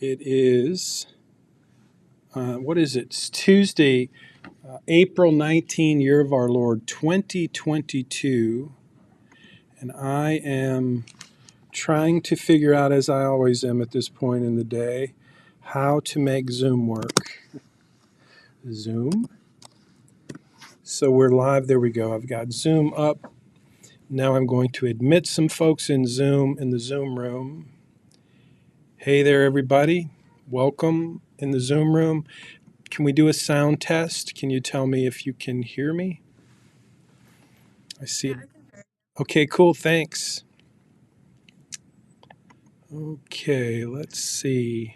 It is, what is it? It's Tuesday, April 19, year of our Lord, 2022. And I am trying to figure out, as I always am at this point in the day, how to make Zoom work. Zoom. So we're live. There we go. I've got Zoom up. Now I'm going to admit some folks in Zoom, in the Zoom room. Hey there, everybody. Welcome in the Zoom room. Can we do a sound test? Can you tell me if you can hear me? I see it. Okay, cool. Thanks. Okay, let's see.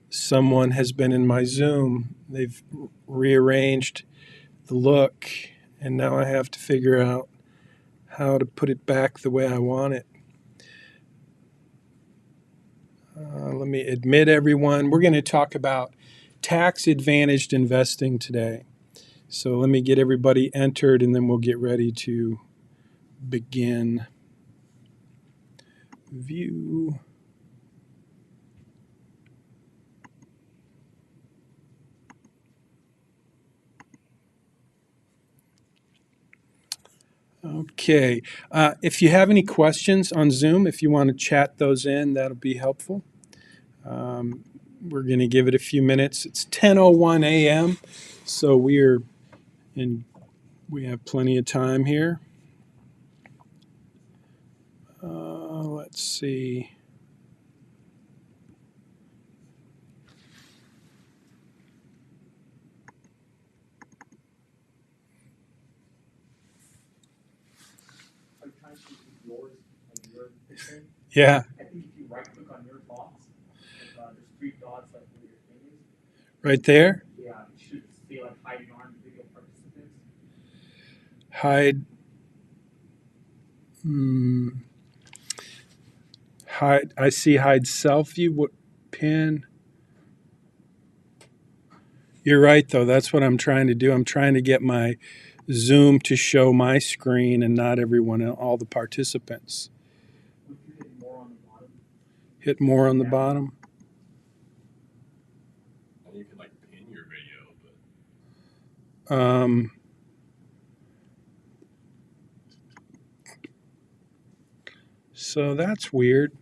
Someone has been in my Zoom. They've rearranged the look, and now I have to figure out how to put it back the way I want it. Let me admit everyone. We're going to talk about tax-advantaged investing today. So let me get everybody entered, and then we'll get ready to begin. View. Okay. If you have any questions on Zoom, if you want to chat those in, that'll be helpful. We're going to give it a few minutes. It's 10:01 a.m., so we have plenty of time here. Let's see. Yeah. I think if you right click on your box, there's three dots like where your thing is. Right there? Yeah, it should say like hide non-video participants. Hide. Hide. I see hide self view. What pin? You're right, though. That's what I'm trying to do. I'm trying to get my Zoom to show my screen and not everyone, all the participants. Would you hit more on the bottom? Hit more on the bottom. You can like pin your video, but so that's weird.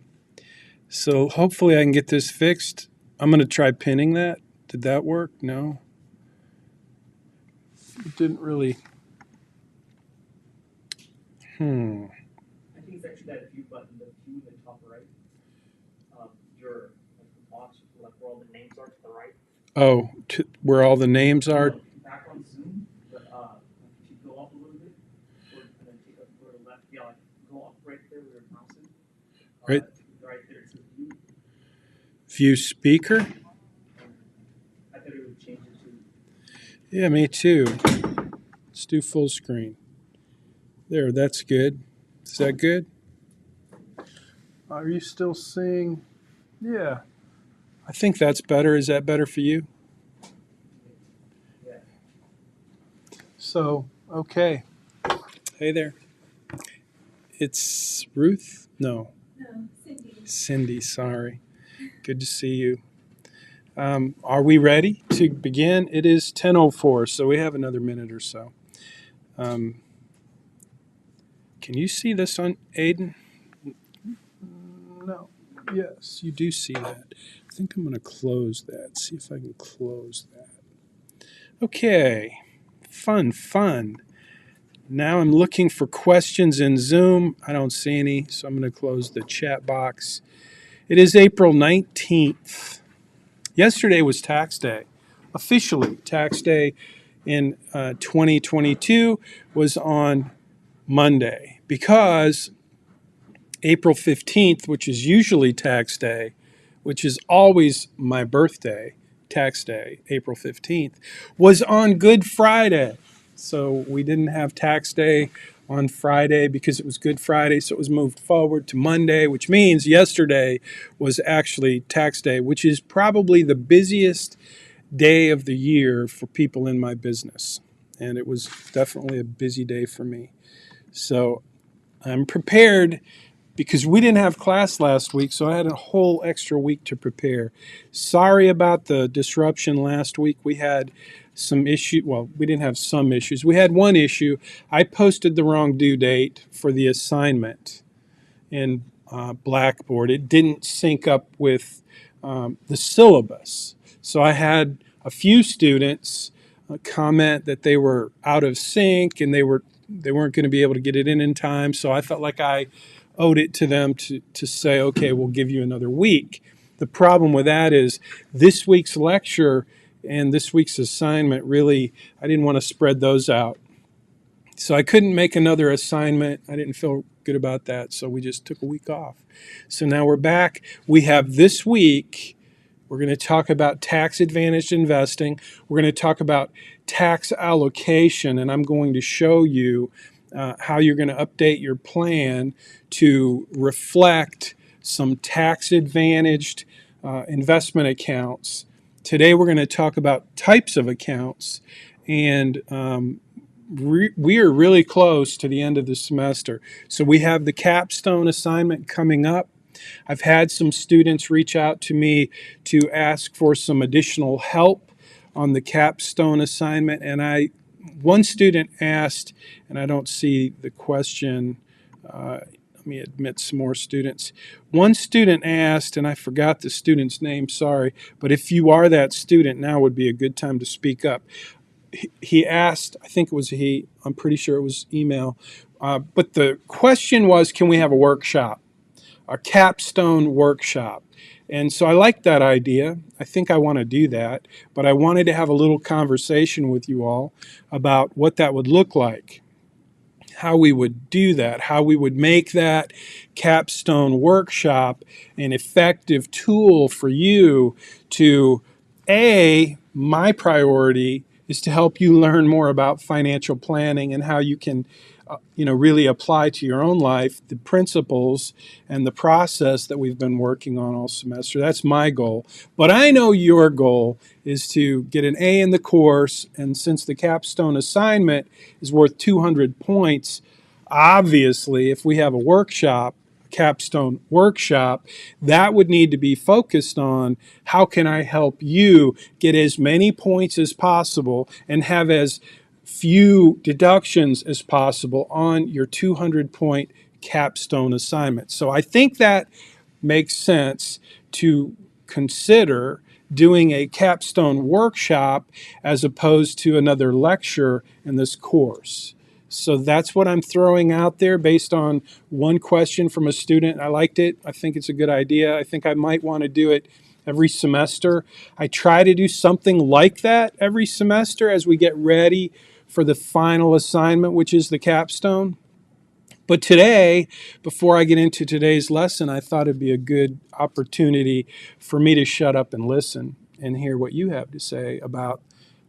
So hopefully I can get this fixed. I'm going to try pinning that. Did that work? No. It didn't really. I think it's actually that view button, the view in the top right. Your like the box, like where all the names are to the right. Oh, where all the names are? Back on Zoom, but if you go up a little bit, and then take up go to the left, yeah, like go up right there where your mouse is. Right. Right there, it says view. View speaker? I thought it would change it to. Yeah, me too. Let's do full screen. There, that's good. Is that good? Are you still seeing? Yeah. I think that's better. Is that better for you? Yeah. So, okay. Hey there. It's Ruth? No, Cindy. Cindy, sorry. Good to see you. Are we ready to begin? It is 10:04, so we have another minute or so. Can you see this on Aiden? No. Yes, you do see that. I think I'm going to close that. See if I can close that. Okay. Fun. Now I'm looking for questions in Zoom. I don't see any, so I'm going to close the chat box. It is April 19th. Yesterday was tax day. Officially, tax day in 2022 was on Monday because April 15th, which is usually tax day, which is always my birthday, tax day, April 15th, was on Good Friday. So we didn't have tax day on Friday because it was Good Friday, so it was moved forward to Monday, which means yesterday was actually tax day, which is probably the busiest day of the year for people in my business. And it was definitely a busy day for me. So I'm prepared because we didn't have class last week, so I had a whole extra week to prepare. Sorry about the disruption last week. We had some issue. Well, we didn't have some issues. We had one issue. I posted the wrong due date for the assignment in Blackboard. It didn't sync up with the syllabus. So I had a few students comment that they were out of sync and they weren't going to be able to get it in time. So I felt like I owed it to them to say, okay, we'll give you another week. The problem with that is this week's lecture and this week's assignment really, I didn't want to spread those out. So I couldn't make another assignment. I didn't feel good about that. So we just took a week off. So now we're back. We have this week, we're going to talk about tax advantaged investing. We're going to talk about tax allocation, and I'm going to show you how you're going to update your plan to reflect some tax advantaged investment accounts. Today we're going to talk about types of accounts, and we are really close to the end of the semester. So we have the capstone assignment coming up. I've had some students reach out to me to ask for some additional help on the capstone assignment, and one student asked, and I don't see the question, let me admit some more students. One student asked, and I forgot the student's name, sorry, but if you are that student, now would be a good time to speak up. He asked, I think it was he, I'm pretty sure it was email, but the question was, can we have a workshop, a capstone workshop? And so I like that idea. I think I want to do that, but I wanted to have a little conversation with you all about what that would look like, how we would do that, how we would make that capstone workshop an effective tool for you to, my priority is to help you learn more about financial planning and how you can really apply to your own life the principles and the process that we've been working on all semester. That's my goal. But I know your goal is to get an A in the course, and since the capstone assignment is worth 200 points, obviously if we have a workshop, capstone workshop, that would need to be focused on how can I help you get as many points as possible and have as few deductions as possible on your 200-point capstone assignment. So I think that makes sense to consider doing a capstone workshop as opposed to another lecture in this course. So that's what I'm throwing out there based on one question from a student. I liked it. I think it's a good idea. I think I might want to do it every semester. I try to do something like that every semester as we get ready for the final assignment, which is the capstone. But today, before I get into today's lesson, I thought it'd be a good opportunity for me to shut up and listen and hear what you have to say about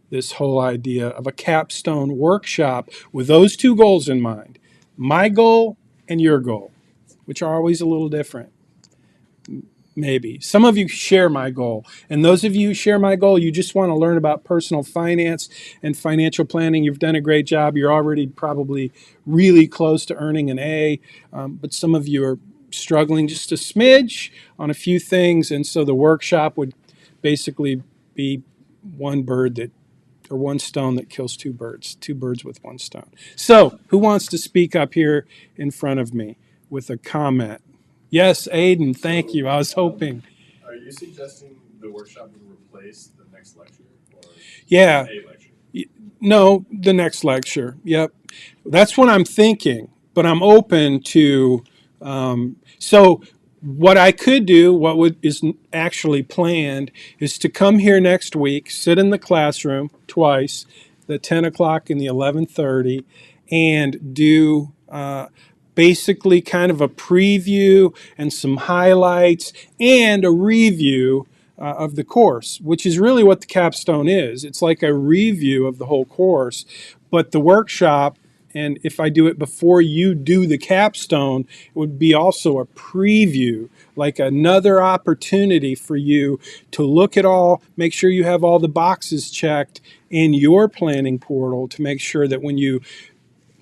this whole idea of a capstone workshop with those two goals in mind, my goal and your goal, which are always a little different. Maybe. Some of you share my goal. And those of you who share my goal, you just want to learn about personal finance and financial planning. You've done a great job. You're already probably really close to earning an A. But some of you are struggling just a smidge on a few things. And so the workshop would basically be one stone that kills two birds with one stone. So who wants to speak up here in front of me with a comment? Yes, Aiden, thank you. I was hoping. Are you suggesting the workshop would replace the next lecture? Or Yeah. a lecture? No, the next lecture. Yep. That's what I'm thinking, but I'm open to. So what I could do, is actually planned, is to come here next week, sit in the classroom twice, the 10 o'clock and the 11:30, and do basically kind of a preview and some highlights and a review of the course, which is really what the capstone is. It's like a review of the whole course, but the workshop and if I do it before you do the capstone, it would be also a preview, like another opportunity for you to look at all, make sure you have all the boxes checked in your planning portal to make sure that when you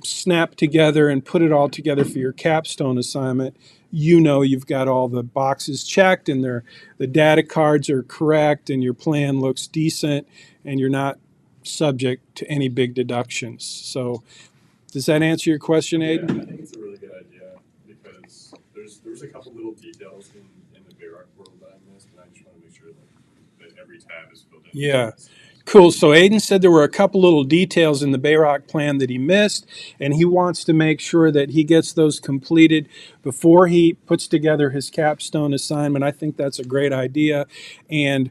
snap together and put it all together for your capstone assignment, you know you've got all the boxes checked and the data cards are correct and your plan looks decent and you're not subject to any big deductions. So does that answer your question, Aiden? Yeah, I think it's a really good idea because there's a couple little details in the Bayrock portal that I missed, and I just want to make sure that every tab is filled in. Yeah. Cool. So Aiden said there were a couple little details in the Bayrock plan that he missed, and he wants to make sure that he gets those completed before he puts together his capstone assignment. I think that's a great idea. And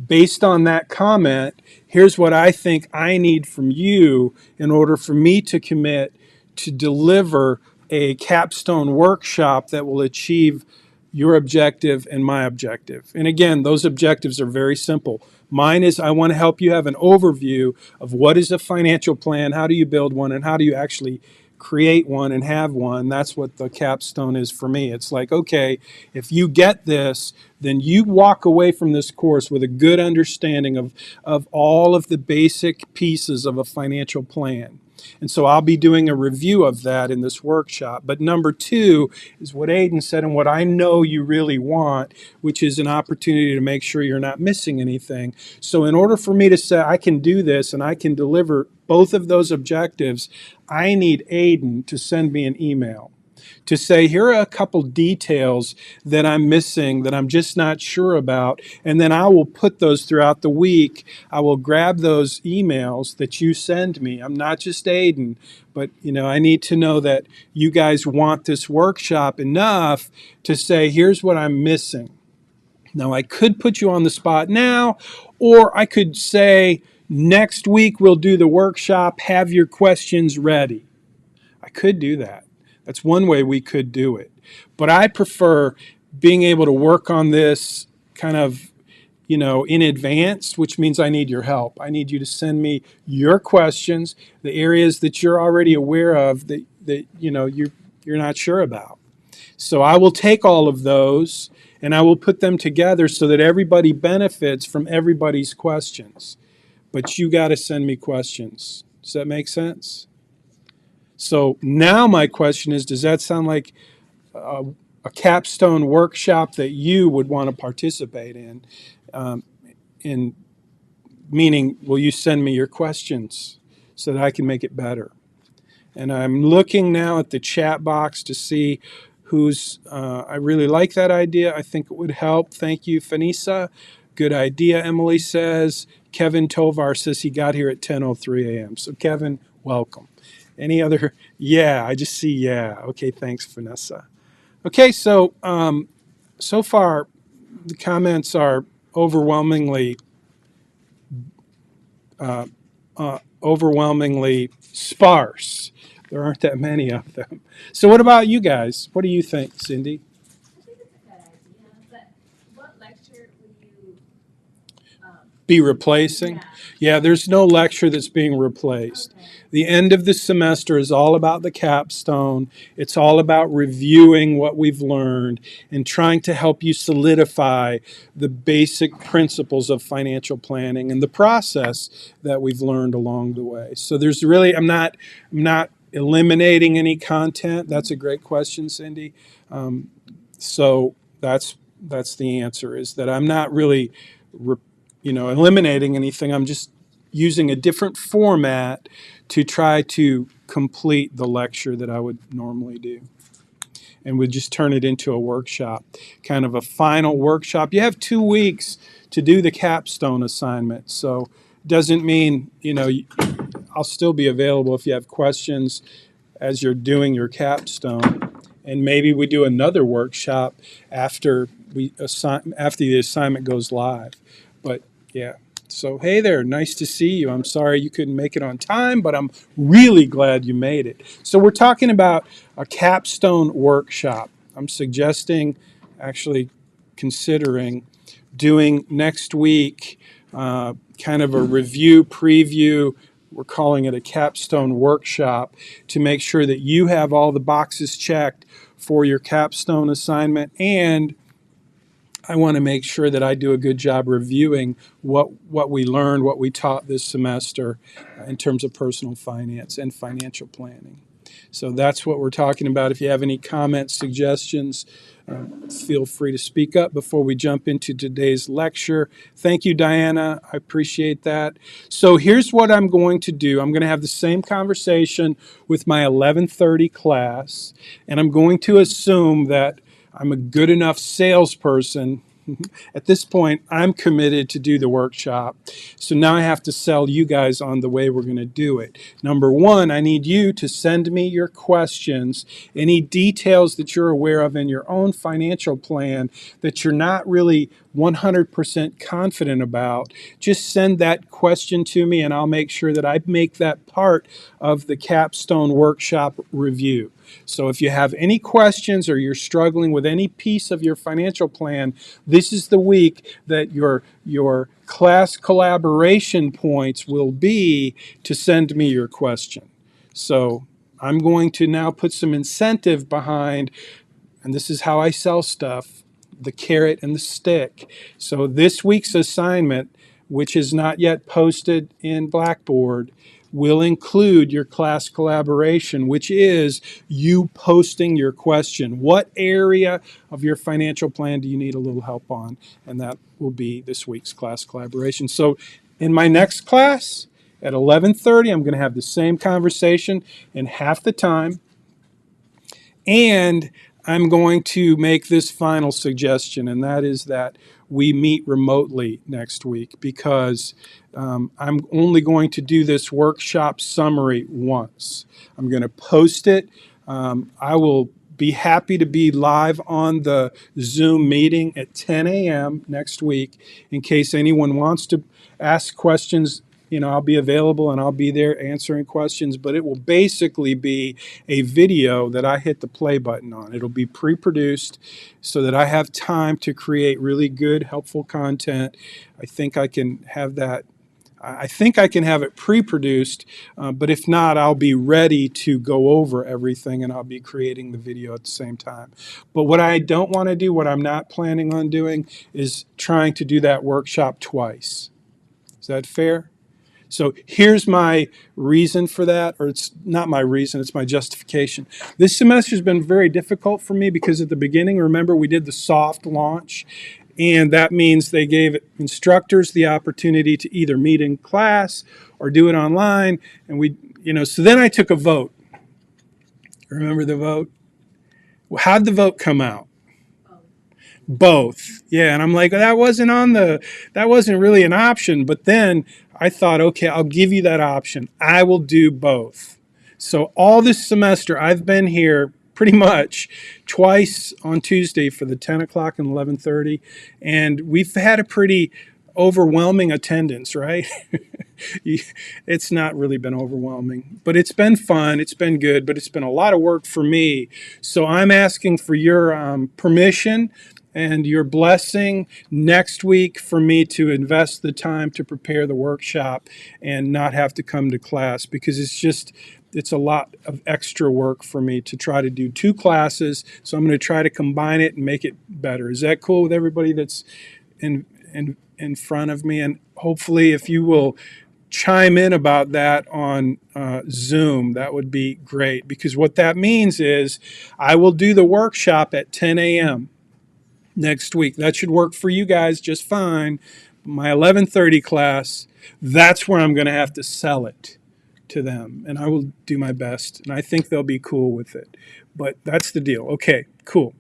based on that comment, here's what I think I need from you in order for me to commit to deliver a capstone workshop that will achieve your objective and my objective. And again, those objectives are very simple. Mine is I want to help you have an overview of what is a financial plan, how do you build one, and how do you actually create one and have one. That's what the capstone is for me. It's like, okay, if you get this, then you walk away from this course with a good understanding of all of the basic pieces of a financial plan. And so I'll be doing a review of that in this workshop. But number two is what Aiden said and what I know you really want, which is an opportunity to make sure you're not missing anything. So in order for me to say I can do this and I can deliver both of those objectives, I need Aiden to send me an email to say, here are a couple details that I'm missing, that I'm just not sure about, and then I will put those throughout the week. I will grab those emails that you send me. I'm not just Aiden, but I need to know that you guys want this workshop enough to say, here's what I'm missing. Now, I could put you on the spot now, or I could say, next week we'll do the workshop, have your questions ready. I could do that. That's one way we could do it. But I prefer being able to work on this kind of, in advance, which means I need your help. I need you to send me your questions, the areas that you're already aware of that you're not sure about. So I will take all of those and I will put them together so that everybody benefits from everybody's questions. But you got to send me questions. Does that make sense? So now my question is, does that sound like a capstone workshop that you would want to participate in? Meaning, will you send me your questions so that I can make it better? And I'm looking now at the chat box to see who's, I really like that idea. I think it would help. Thank you, Fanisa. Good idea, Emily says. Kevin Tovar says he got here at 10:03 a.m. So Kevin, welcome. Any other? Yeah, I just see yeah. Okay, thanks, Vanessa. Okay, so so far the comments are overwhelmingly sparse. There aren't that many of them. So what about you guys? What do you think, Cindy? I think it's a good idea, but what lecture would you be replacing? Yeah, there's no lecture that's being replaced. Okay. The end of the semester is all about the capstone. It's all about reviewing what we've learned and trying to help you solidify the basic principles of financial planning and the process that we've learned along the way. So there's really, I'm not eliminating any content. That's a great question, Cindy. So that's the answer, is that I'm not really eliminating anything. I'm just using a different format to try to complete the lecture that I would normally do. And we'd just turn it into a workshop, kind of a final workshop. You have 2 weeks to do the capstone assignment. So doesn't mean, I'll still be available if you have questions as you're doing your capstone. And maybe we do another workshop after the assignment goes live. But yeah. So hey there, nice to see you. I'm sorry you couldn't make it on time, but I'm really glad you made it. So we're talking about a capstone workshop. I'm actually considering doing next week kind of a review, preview, we're calling it a Capstone Workshop, to make sure that you have all the boxes checked for your capstone assignment, and I want to make sure that I do a good job reviewing what we learned, what we taught this semester in terms of personal finance and financial planning. So that's what we're talking about. If you have any comments, suggestions, feel free to speak up before we jump into today's lecture. Thank you, Diana. I appreciate that. So here's what I'm going to do. I'm going to have the same conversation with my 11:30 class, and I'm going to assume that I'm a good enough salesperson. At this point, I'm committed to do the workshop. So now I have to sell you guys on the way we're going to do it. Number one, I need you to send me your questions, any details that you're aware of in your own financial plan that you're not really 100% confident about. Just send that question to me, and I'll make sure that I make that part of the Capstone Workshop review. So if you have any questions or you're struggling with any piece of your financial plan, this is the week that your class collaboration points will be to send me your question. So I'm going to now put some incentive behind, and this is how I sell stuff, the carrot and the stick. So this week's assignment, which is not yet posted in Blackboard, will include your class collaboration, which is you posting your question. What area of your financial plan do you need a little help on? And that will be this week's class collaboration. So in my next class at 11:30, I'm going to have the same conversation in half the time. And I'm going to make this final suggestion, and that is that we meet remotely next week, because I'm only going to do this workshop summary once. I'm going to post it. I will be happy to be live on the Zoom meeting at 10 a.m. next week in case anyone wants to ask questions. I'll be available and I'll be there answering questions, but it will basically be a video that I hit the play button on. It'll be pre-produced so that I have time to create really good, helpful content. I think I can have it pre-produced, but if not, I'll be ready to go over everything and I'll be creating the video at the same time. But what I don't want to do, what I'm not planning on doing, is trying to do that workshop twice. Is that fair? So here's my reason for that, or it's not my reason, it's my justification. This semester has been very difficult for me because at the beginning, remember, we did the soft launch, and that means they gave instructors the opportunity to either meet in class or do it online, and so then I took a vote. Remember the vote? How'd the vote come out? Both. Yeah, and I'm like, that wasn't really an option, but then I thought, okay, I'll give you that option. I will do both. So all this semester, I've been here pretty much twice on Tuesday for the 10 o'clock and 11:30, and we've had a pretty overwhelming attendance, right? It's not really been overwhelming, but it's been fun. It's been good, but it's been a lot of work for me. So I'm asking for your permission and your blessing next week for me to invest the time to prepare the workshop and not have to come to class, because it's a lot of extra work for me to try to do two classes. So I'm going to try to combine it and make it better. Is that cool with everybody that's in front of me? And hopefully if you will chime in about that on Zoom, that would be great, because what that means is I will do the workshop at 10 a.m. next week. That should work for you guys just fine. My 11:30 class, that's where I'm going to have to sell it to them, and I will do my best, and I think they'll be cool with it. But that's the deal. Okay, cool.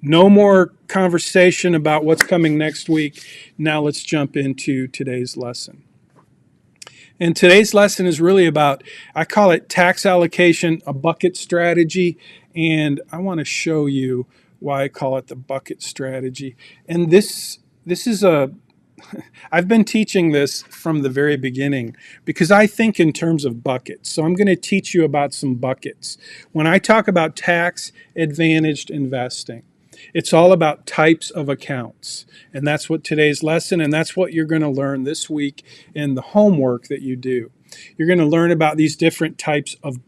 No more conversation about what's coming next week. Now let's jump into today's lesson. And today's lesson is really about, I call it tax allocation, a bucket strategy, and I want to show you why I call it the bucket strategy. And this is I've been teaching this from the very beginning because I think in terms of buckets. So I'm going to teach you about some buckets. When I talk about tax advantaged investing, it's all about types of accounts. And that's what today's lesson, and that's what you're going to learn this week in the homework that you do. you're going to learn about these different types of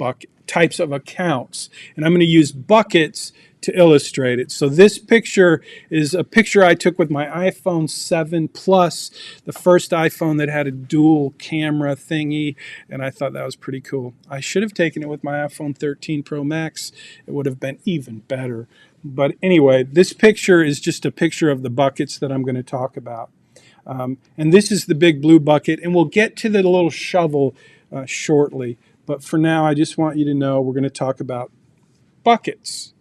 accounts. And I'm going to use buckets to illustrate it. So this picture is a picture I took with my iPhone 7 Plus, the first iPhone that had a dual camera thingy, and I thought that was pretty cool. I should have taken it with my iPhone 13 Pro Max. It would have been even better. But anyway, this picture is just a picture of the buckets that I'm going to talk about. And this is the big blue bucket, and we'll get to the little shovel shortly. But for now, I just want you to know we're going to talk about buckets.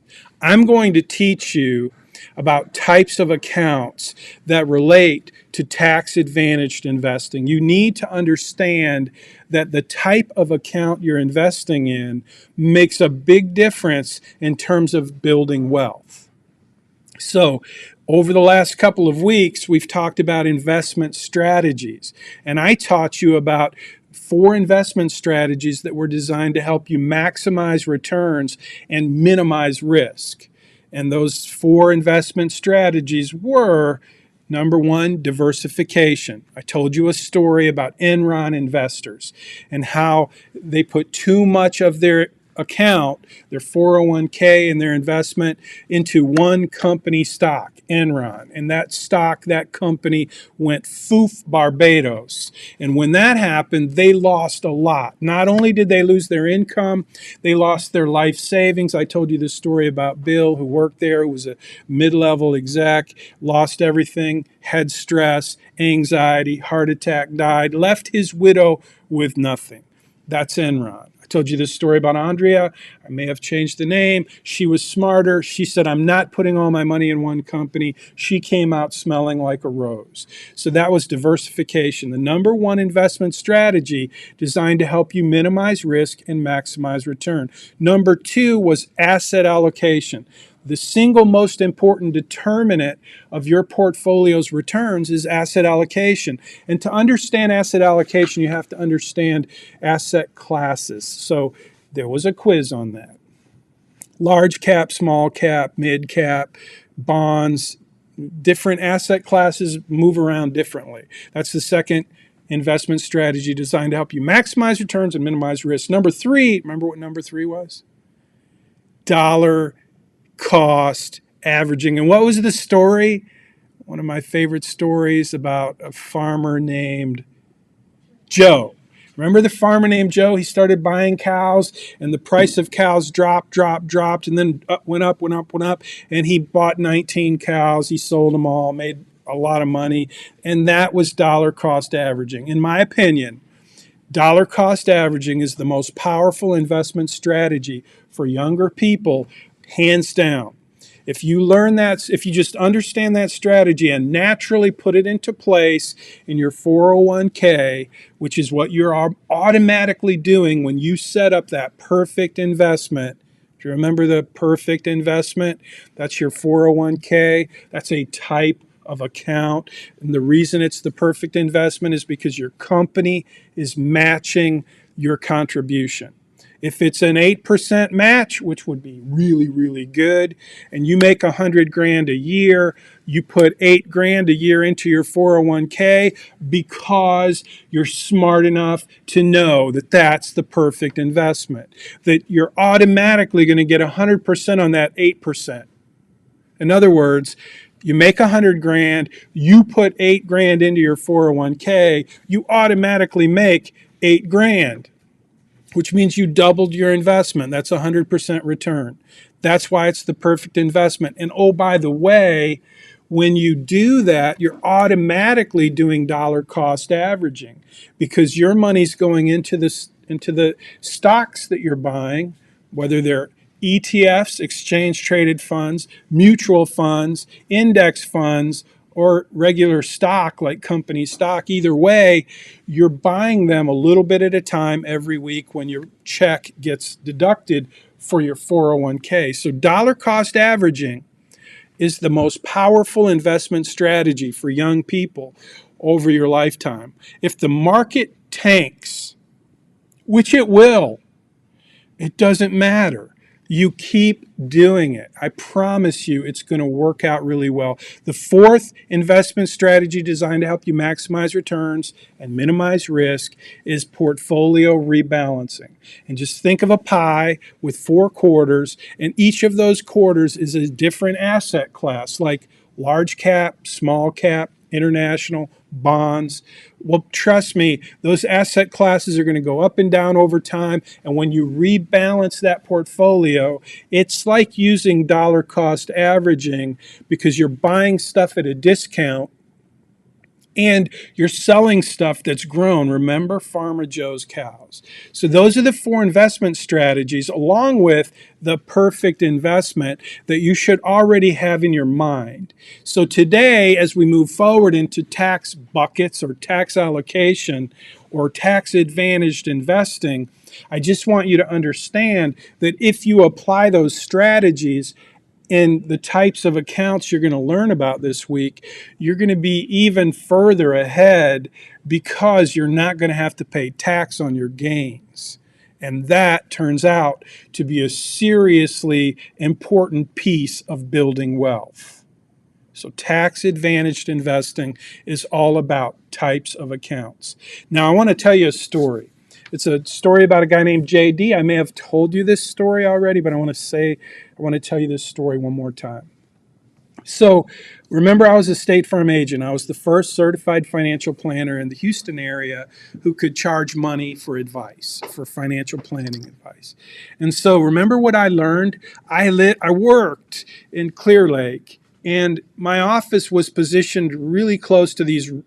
I'm going to teach you about types of accounts that relate to tax-advantaged investing. You need to understand that the type of account you're investing in makes a big difference in terms of building wealth. So, over the last couple of weeks, we've talked about investment strategies, and I taught you about 4 investment strategies that were designed to help you maximize returns and minimize risk. And those 4 investment strategies were, number 1, diversification. I told you a story about Enron investors and how they put too much of their account, their 401k and their investment into one company stock, Enron. And that stock, that company went foof Barbados. And when that happened, they lost a lot. Not only did they lose their income, they lost their life savings. I told you the story about Bill, who worked there, who was a mid-level exec, lost everything, had stress, anxiety, heart attack, died, left his widow with nothing. That's Enron. I told you this story about Andrea. I may have changed the name. She was smarter. She said, I'm not putting all my money in one company. She came out smelling like a rose. So that was diversification, the number 1 investment strategy designed to help you minimize risk and maximize return. Number 2 was asset allocation. The single most important determinant of your portfolio's returns is asset allocation. And to understand asset allocation, you have to understand asset classes. So there was a quiz on that. Large cap, small cap, mid cap, bonds, different asset classes move around differently. That's the second investment strategy designed to help you maximize returns and minimize risk. Number 3, remember what number 3 was? Dollar cost averaging. And what was the story? One of my favorite stories about a farmer named Joe. Remember the farmer named Joe? He started buying cows, and the price of cows dropped, and then went up, and he bought 19 cows. He sold them all, made a lot of money, and that was dollar cost averaging. In my opinion, dollar cost averaging is the most powerful investment strategy for younger people, hands down. If you learn that, if you just understand that strategy and naturally put it into place in your 401k, which is what you're automatically doing when you set up that perfect investment. Do you remember the perfect investment? That's your 401k. That's a type of account. And the reason it's the perfect investment is because your company is matching your contribution. If it's an 8% match, which would be really, really good, and you make $100,000 a year, you put $8,000 a year into your 401k because you're smart enough to know that that's the perfect investment, that you're automatically going to get 100% on that 8%. In other words, you make $100,000, you put $8,000 into your 401k, you automatically make $8,000. Which means you doubled your investment. That's 100% return. That's why it's the perfect investment. And oh, by the way, when you do that, you're automatically doing dollar cost averaging because your money's going into the stocks that you're buying, whether they're ETFs, exchange traded funds, mutual funds, index funds, or regular stock like company stock. Either way, you're buying them a little bit at a time every week when your check gets deducted for your 401k. So dollar cost averaging is the most powerful investment strategy for young people over your lifetime. If the market tanks, which it will, it doesn't matter. You keep doing it. I promise you it's going to work out really well. The fourth investment strategy designed to help you maximize returns and minimize risk is portfolio rebalancing. And just think of a pie with 4 quarters, and each of those quarters is a different asset class, like large cap, small cap, international, bonds. Well, trust me, those asset classes are going to go up and down over time. And when you rebalance that portfolio, it's like using dollar cost averaging because you're buying stuff at a discount and you're selling stuff that's grown. Remember Farmer Joe's cows. So those are the 4 investment strategies, along with the perfect investment that you should already have in your mind. So today, as we move forward into tax buckets or tax allocation or tax advantaged investing, I just want you to understand that if you apply those strategies in the types of accounts you're going to learn about this week, you're going to be even further ahead because you're not going to have to pay tax on your gains. And that turns out to be a seriously important piece of building wealth. So tax advantaged investing is all about types of accounts. Now, I want to tell you a story. It's a story about a guy named JD. I may have told you this story already, but I want to tell you this story one more time. So remember, I was a State Farm agent. I was the first certified financial planner in the Houston area who could charge money for advice, for financial planning advice. And so remember what I learned? I worked in Clear Lake, and my office was positioned really close to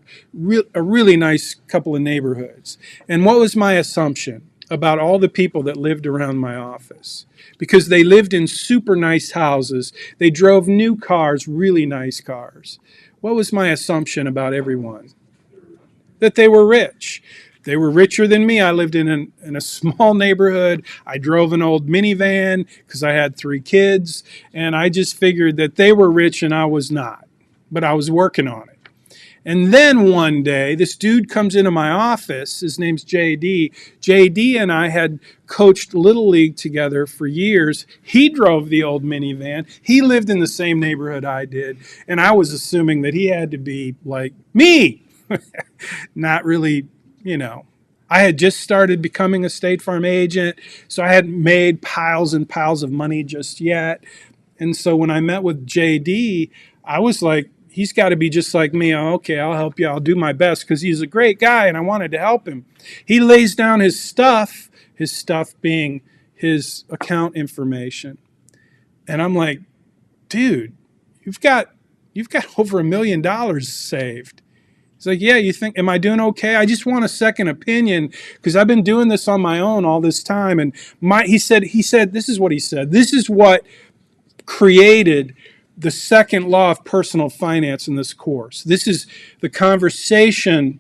a really nice couple of neighborhoods. And what was my assumption about all the people that lived around my office? Because they lived in super nice houses. They drove new cars, really nice cars. What was my assumption about everyone? That they were rich. They were richer than me. I lived in a small neighborhood. I drove an old minivan because I had 3 kids, and I just figured that they were rich and I was not. But I was working on it. And then one day, this dude comes into my office. His name's JD. JD and I had coached Little League together for years. He drove the old minivan. He lived in the same neighborhood I did. And I was assuming that he had to be like me. Not really, I had just started becoming a State Farm agent, so I hadn't made piles and piles of money just yet. And so when I met with JD, I was like, he's got to be just like me. Oh, okay, I'll help you. I'll do my best because he's a great guy and I wanted to help him. He lays down his stuff being his account information. And I'm like, dude, you've got over $1 million saved. He's like, yeah, you think, am I doing okay? I just want a second opinion because I've been doing this on my own all this time. And he said, this is what he said. This is what created the second law of personal finance in this course. This is the conversation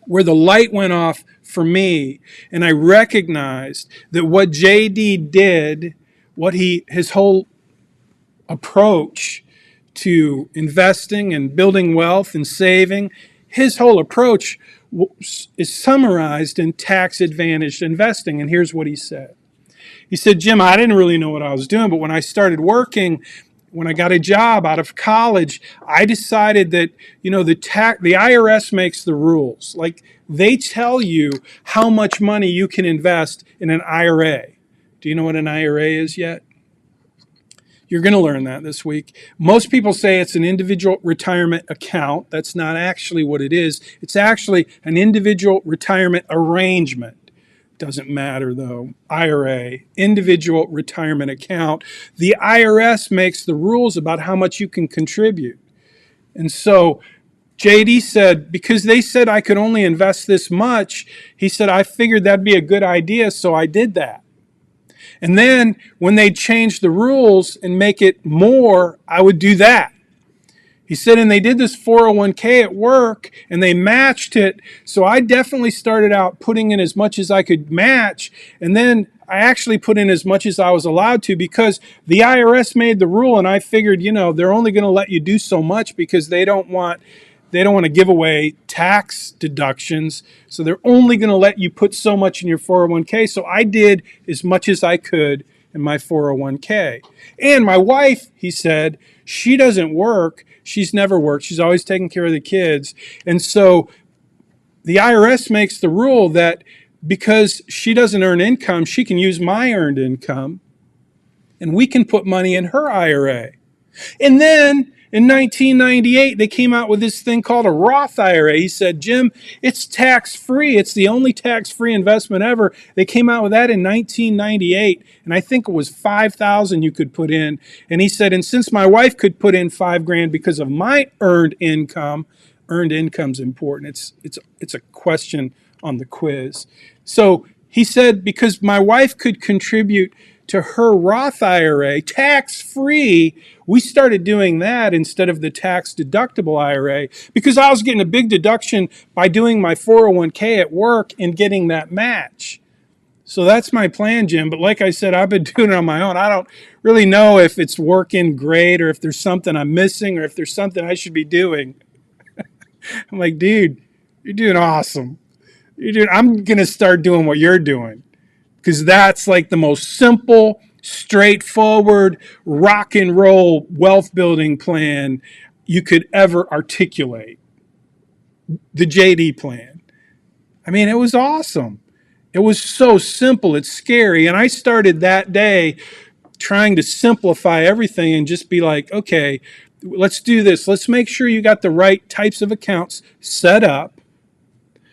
where the light went off for me, and I recognized that what JD did, his whole approach to investing and building wealth and saving, his whole approach is summarized in tax-advantaged investing. And here's what he said. He said, Jim, I didn't really know what I was doing, but when I started working, when I got a job out of college, I decided that, the IRS makes the rules. Like, they tell you how much money you can invest in an IRA. Do you know what an IRA is yet? You're going to learn that this week. Most people say it's an individual retirement account. That's not actually what it is. It's actually an individual retirement arrangement. Doesn't matter though. IRA, individual retirement account. The IRS makes the rules about how much you can contribute. And so JD said, because they said I could only invest this much, he said, I figured that'd be a good idea, so I did that. And then when they changed the rules and make it more, I would do that. He said, and they did this 401k at work and they matched it. So I definitely started out putting in as much as I could match. And then I actually put in as much as I was allowed to because the IRS made the rule. And I figured, they're only going to let you do so much because they don't want to give away tax deductions. So they're only going to let you put so much in your 401k. So I did as much as I could in my 401k. And my wife, he said, she doesn't work. She's never worked. She's always taking care of the kids. And so the IRS makes the rule that because she doesn't earn income, she can use my earned income and we can put money in her IRA. And then in 1998, they came out with this thing called a Roth IRA. He said, Jim, it's tax-free. It's the only tax-free investment ever. They came out with that in 1998, and I think it was $5,000 you could put in. And he said, and since my wife could put in $5,000 because of my earned income's important. It's a question on the quiz. So he said, because my wife could contribute to her Roth IRA tax-free, we started doing that instead of the tax-deductible IRA because I was getting a big deduction by doing my 401k at work and getting that match. So that's my plan, Jim. But like I said, I've been doing it on my own. I don't really know if it's working great or if there's something I'm missing or if there's something I should be doing. I'm like, dude, you're doing awesome. I'm going to start doing what you're doing. Because that's like the most simple, straightforward, rock and roll wealth building plan you could ever articulate. The JD plan. I mean, it was awesome. It was so simple, it's scary. And I started that day trying to simplify everything and just be like, okay, let's do this. Let's make sure you got the right types of accounts set up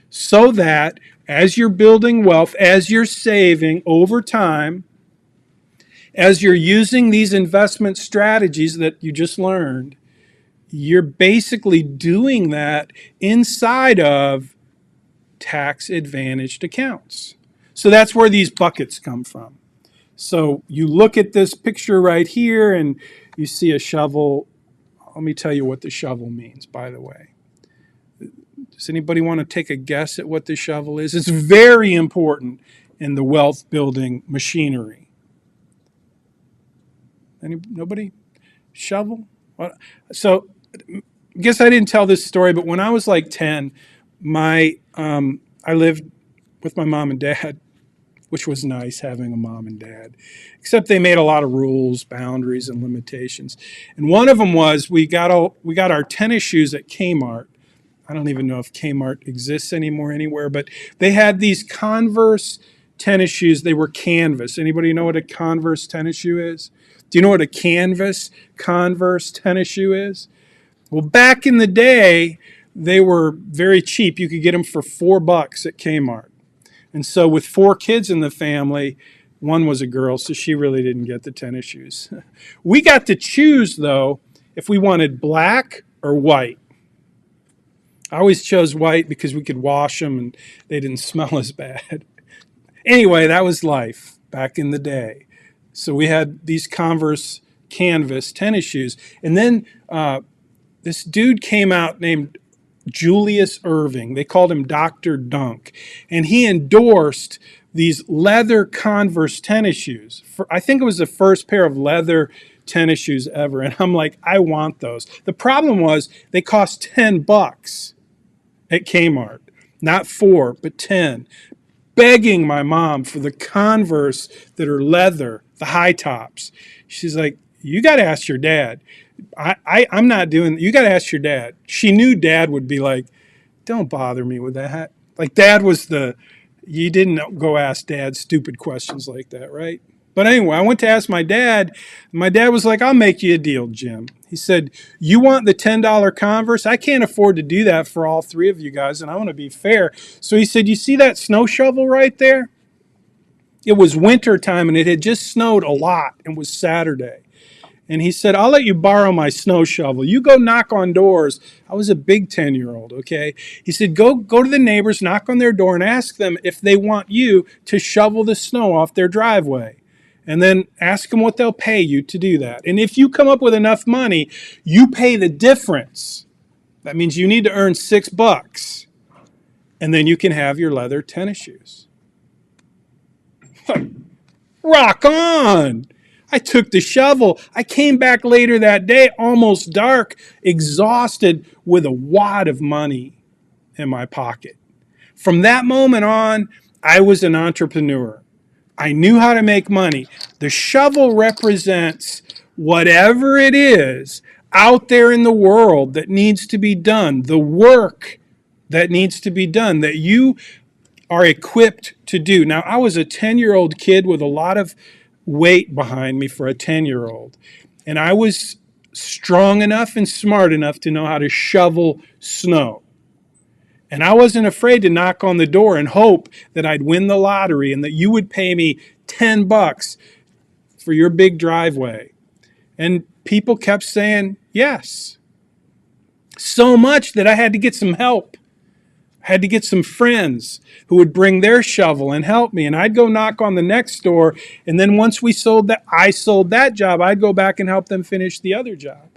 so that as you're building wealth, as you're saving over time, as you're using these investment strategies that you just learned, you're basically doing that inside of tax-advantaged accounts. So that's where these buckets come from. So you look at this picture right here and you see a shovel. Let me tell you what the shovel means, by the way. Does anybody want to take a guess at what the shovel is? It's very important in the wealth building machinery. Nobody? Shovel? So I guess I didn't tell this story, but when I was like 10, I lived with my mom and dad, which was nice having a mom and dad, except they made a lot of rules, boundaries, and limitations. And one of them was we got our tennis shoes at Kmart. I don't even know if Kmart exists anymore anywhere, but they had these Converse tennis shoes. They were canvas. Anybody know what a Converse tennis shoe is? Do you know what a canvas Converse tennis shoe is? Well, back in the day, they were very cheap. You could get them for $4 at Kmart. And so with 4 kids in the family, one was a girl, so she really didn't get the tennis shoes. We got to choose, though, if we wanted black or white. I always chose white because we could wash them and they didn't smell as bad. Anyway, that was life back in the day. So we had these Converse canvas tennis shoes. And then this dude came out named Julius Irving. They called him Dr. Dunk. And he endorsed these leather Converse tennis shoes. I think it was the first pair of leather tennis shoes ever. And I'm like, I want those. The problem was they cost $10 at Kmart. Not 4, but 10. Begging my mom for the Converse that are leather, the high tops. She's like, you got to ask your dad. I'm not doing, you got to ask your dad. She knew Dad would be like, don't bother me with that. Like Dad was you didn't go ask Dad stupid questions like that, right? But anyway, I went to ask my dad. My dad was like, I'll make you a deal, Jim. He said, you want the $10 Converse? I can't afford to do that for all 3 of you guys, and I want to be fair. So he said, you see that snow shovel right there? It was winter time, and it had just snowed a lot. It was Saturday. And he said, I'll let you borrow my snow shovel. You go knock on doors. I was a big 10-year-old, okay? He said, go to the neighbors, knock on their door, and ask them if they want you to shovel the snow off their driveway. And then ask them what they'll pay you to do that. And if you come up with enough money, you pay the difference. That means you need to earn $6. And then you can have your leather tennis shoes. Rock on! I took the shovel. I came back later that day, almost dark, exhausted, with a wad of money in my pocket. From that moment on, I was an entrepreneur. I knew how to make money. The shovel represents whatever it is out there in the world that needs to be done, the work that needs to be done, that you are equipped to do. Now, I was a 10-year-old kid with a lot of weight behind me for a 10-year-old, and I was strong enough and smart enough to know how to shovel snow. And I wasn't afraid to knock on the door and hope that I'd win the lottery and that you would pay me $10 for your big driveway. And people kept saying yes. So much that I had to get some help. I had to get some friends who would bring their shovel and help me. And I'd go knock on the next door. And then once I sold that job, I'd go back and help them finish the other job.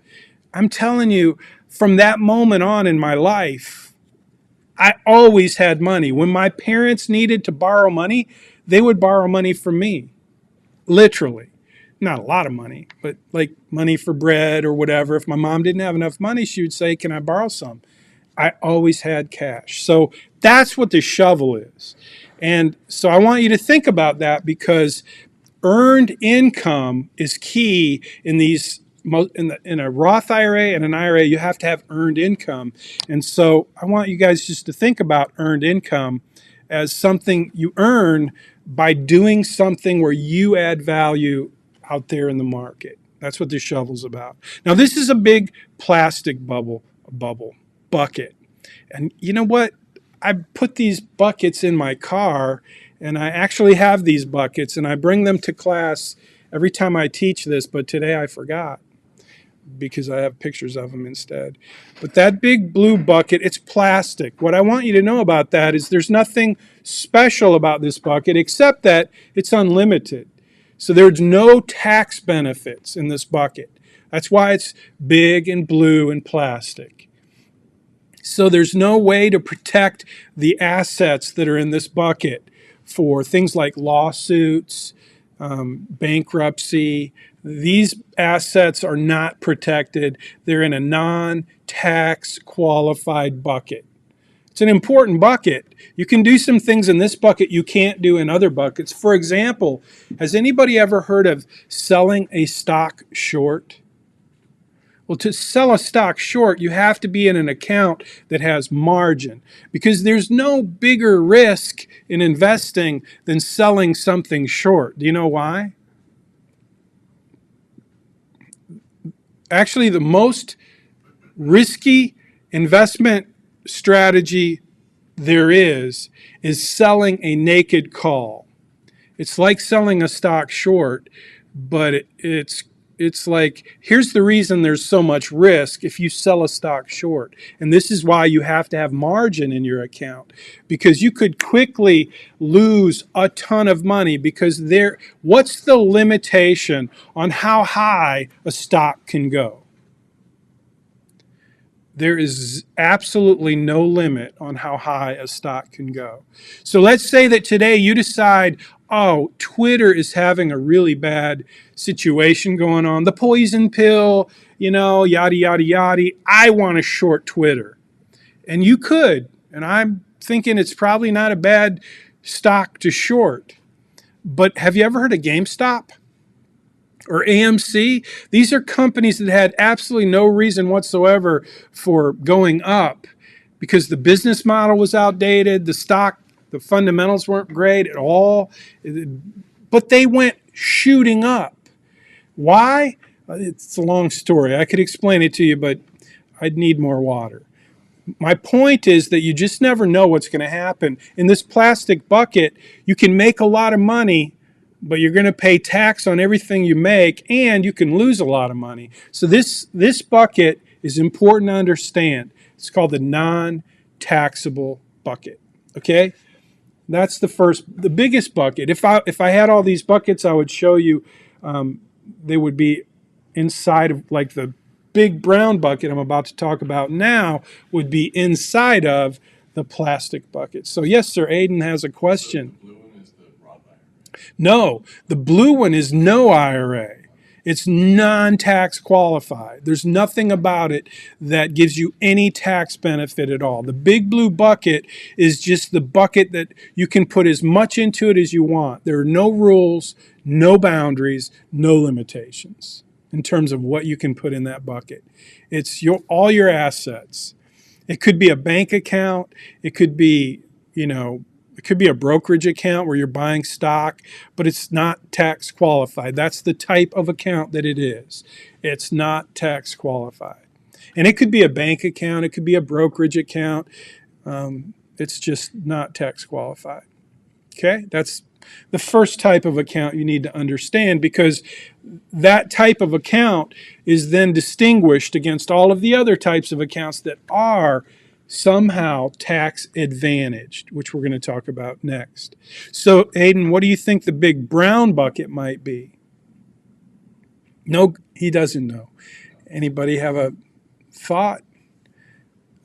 I'm telling you, from that moment on in my life, I always had money. When my parents needed to borrow money, they would borrow money from me, literally. Not a lot of money, but like money for bread or whatever. If my mom didn't have enough money, she would say, "Can I borrow some?" I always had cash. So that's what the shovel is. And so I want you to think about that, because earned income is key in these. In a Roth IRA and an IRA, you have to have earned income. And so I want you guys just to think about earned income as something you earn by doing something where you add value out there in the market. That's what this shovel's about. Now, this is a big plastic bucket. And you know what? I put these buckets in my car, and I actually have these buckets, and I bring them to class every time I teach this, but today I forgot, because I have pictures of them instead. But that big blue bucket, it's plastic. What I want you to know about that is there's nothing special about this bucket except that it's unlimited. So there's no tax benefits in this bucket. That's why it's big and blue and plastic. So there's no way to protect the assets that are in this bucket for things like lawsuits, bankruptcy. These assets are not protected. They're in a non-tax qualified bucket. It's an important bucket. You can do some things in this bucket you can't do in other buckets. For example, has anybody ever heard of selling a stock short? Well, to sell a stock short, you have to be in an account that has margin, because there's no bigger risk in investing than selling something short. Do you know why? Actually, the most risky investment strategy there is selling a naked call. It's like selling a stock short, but it's like, here's the reason there's so much risk if you sell a stock short. And this is why you have to have margin in your account, because you could quickly lose a ton of money, because what's the limitation on how high a stock can go? There is absolutely no limit on how high a stock can go. So let's say that today you decide, oh, Twitter is having a really bad situation going on. The poison pill, yada, yada, yada. I want to short Twitter. And you could. And I'm thinking it's probably not a bad stock to short. But have you ever heard of GameStop? Or AMC? These are companies that had absolutely no reason whatsoever for going up, because the business model was outdated, the fundamentals weren't great at all, but they went shooting up. Why? It's a long story. I could explain it to you, but I'd need more water. My point is that you just never know what's going to happen. In this plastic bucket, you can make a lot of money, but you're going to pay tax on everything you make, and you can lose a lot of money. So this bucket is important to understand. It's called the non-taxable bucket. Okay? That's the biggest bucket. If I had all these buckets, I would show you. They would be inside of, like, the big brown bucket I'm about to talk about now would be inside of the plastic bucket. So yes, sir, Aiden has a question. The blue one is the Roth IRA. No, the blue one is no IRA. It's non-tax qualified. There's nothing about it that gives you any tax benefit at all. The big blue bucket is just the bucket that you can put as much into it as you want. There are no rules, no boundaries, no limitations in terms of what you can put in that bucket. It's all your assets. It could be a bank account. It could be, it could be a brokerage account where you're buying stock, but it's not tax qualified. That's the type of account that it is. It's not tax qualified. And it could be a bank account. It could be a brokerage account. It's just not tax qualified. Okay, that's the first type of account you need to understand, because that type of account is then distinguished against all of the other types of accounts that are somehow tax advantaged, which we're going to talk about next. So, Aiden, what do you think the big brown bucket might be? No, he doesn't know. Anybody have a thought?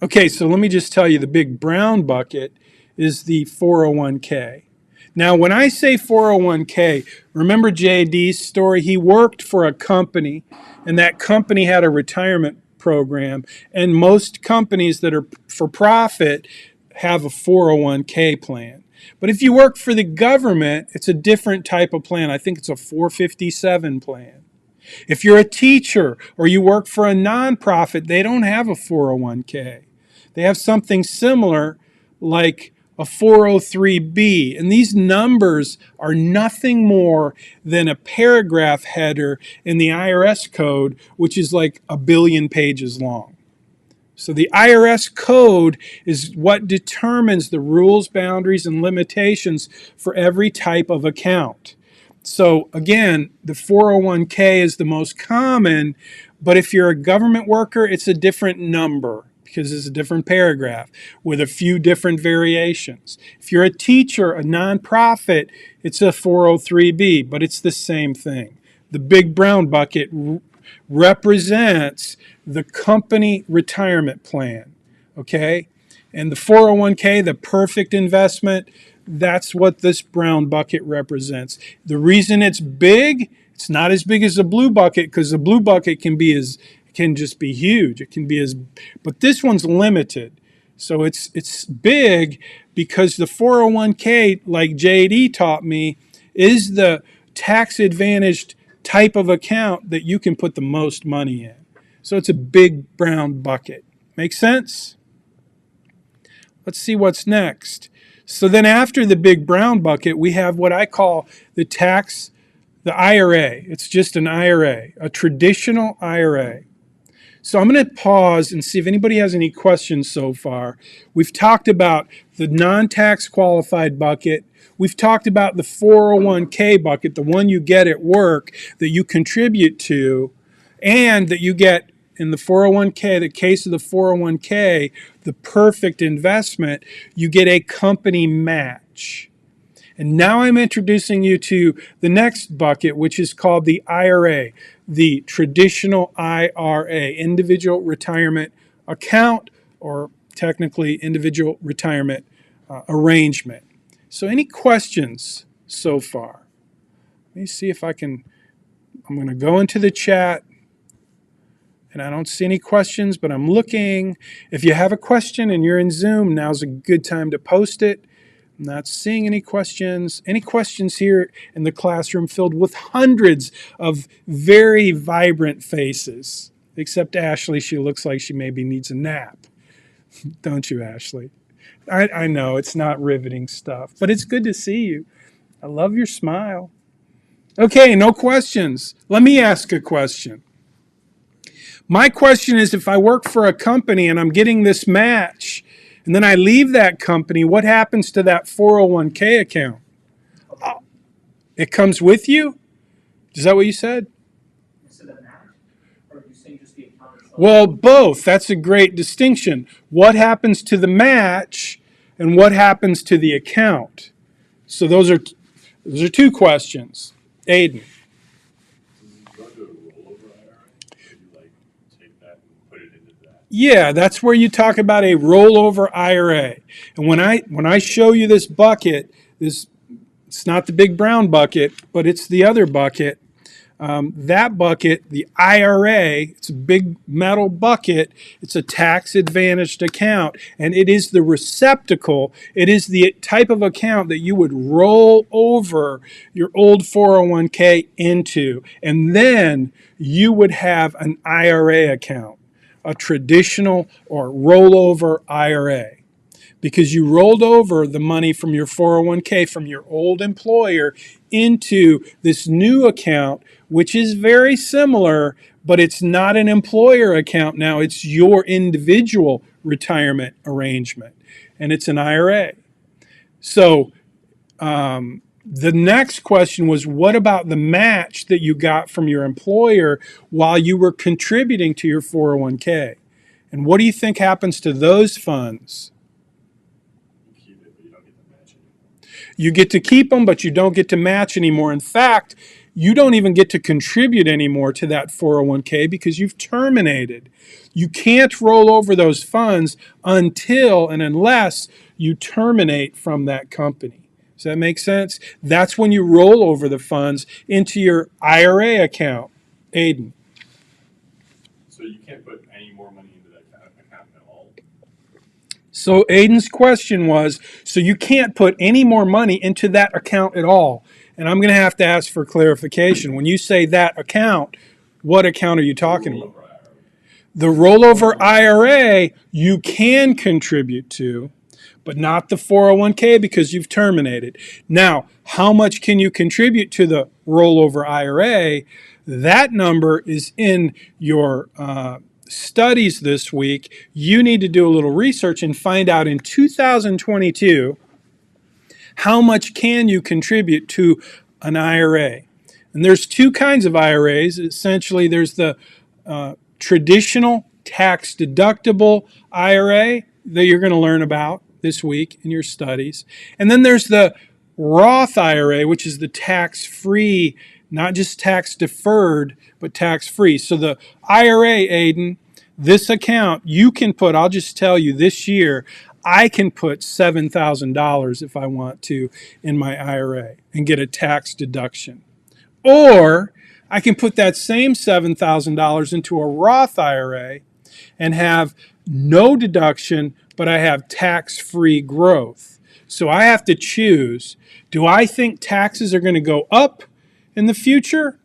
Okay, so let me just tell you, the big brown bucket is the 401k. Now, when I say 401k, remember JD's story? He worked for a company, and that company had a retirement program, and most companies that are for profit have a 401k plan. But if you work for the government, it's a different type of plan. I think it's a 457 plan. If you're a teacher or you work for a nonprofit, they don't have a 401k. They have something similar like a 403b, and these numbers are nothing more than a paragraph header in the IRS code, which is like 1 billion pages long. So the IRS code is what determines the rules, boundaries, and limitations for every type of account. So again, the 401k is the most common, but if you're a government worker, it's a different number, because it's a different paragraph with a few different variations. If you're a teacher, a nonprofit, it's a 403b, but it's the same thing. The big brown bucket represents the company retirement plan, okay? And the 401k, the perfect investment, that's what this brown bucket represents. The reason it's big, it's not as big as the blue bucket, because the blue bucket can just be huge. It can be but this one's limited. So it's big because the 401k, like JD taught me, is the tax advantaged type of account that you can put the most money in. So it's a big brown bucket. Make sense? Let's see what's next. So then after the big brown bucket, we have what I call the IRA. It's just an IRA, a traditional IRA. So I'm going to pause and see if anybody has any questions so far. We've talked about the non-tax qualified bucket. We've talked about the 401k bucket, the one you get at work that you contribute to, and that you get in the 401k, the case of the 401k, the perfect investment, you get a company match. And now I'm introducing you to the next bucket, which is called the IRA, the traditional IRA, individual retirement account, or technically individual retirement arrangement. So any questions so far? Let me see if I'm going to go into the chat, and I don't see any questions, but I'm looking. If you have a question and you're in Zoom, now's a good time to post it. I'm not seeing any questions. Any questions here in the classroom filled with hundreds of very vibrant faces, except Ashley. She looks like she maybe needs a nap. Don't you, Ashley? I know it's not riveting stuff, but it's good to see you. I love your smile. Okay, no questions. Let me ask a question. My question is, if I work for a company and I'm getting this match, and then I leave that company, what happens to that 401k account? It comes with you? Is that what you said? Instead of match? Or are you saying just the account itself? Well, both. That's a great distinction. What happens to the match and what happens to the account? So those are two questions. Aiden. Yeah, that's where you talk about a rollover IRA. And when I show you this bucket, it's not the big brown bucket, but it's the other bucket. That bucket, the IRA, it's a big metal bucket. It's a tax-advantaged account, and it is the receptacle. It is the type of account that you would roll over your old 401k into, and then you would have an IRA account, a traditional or rollover IRA, because you rolled over the money from your 401k from your old employer into this new account, which is very similar, but it's not an employer account now. It's your individual retirement arrangement, and it's an IRA. So the next question was, what about the match that you got from your employer while you were contributing to your 401k? And what do you think happens to those funds? You get to keep them, but you don't get to match anymore. In fact, you don't even get to contribute anymore to that 401k because you've terminated. You can't roll over those funds until and unless you terminate from that company. Does that make sense? That's when you roll over the funds into your IRA account. Aiden. So you can't put any more money into that account at all? So Aiden's question was, so you can't put any more money into that account at all. And I'm going to have to ask for clarification. When you say that account, what account are you talking about? The rollover IRA you can contribute to, but not the 401k because you've terminated. Now, how much can you contribute to the rollover IRA? That number is in your studies this week. You need to do a little research and find out in 2022 how much can you contribute to an IRA. And there's two kinds of IRAs. Essentially, there's the traditional tax deductible IRA that you're going to learn about this week in your studies. And then there's the Roth IRA, which is the tax-free, not just tax deferred, but tax-free. So the IRA, Aiden, this account, you can put, I'll just tell you this year, I can put $7,000 if I want to in my IRA and get a tax deduction. Or I can put that same $7,000 into a Roth IRA and have no deduction, but I have tax-free growth. So I have to choose, do I think taxes are going to go up in the future?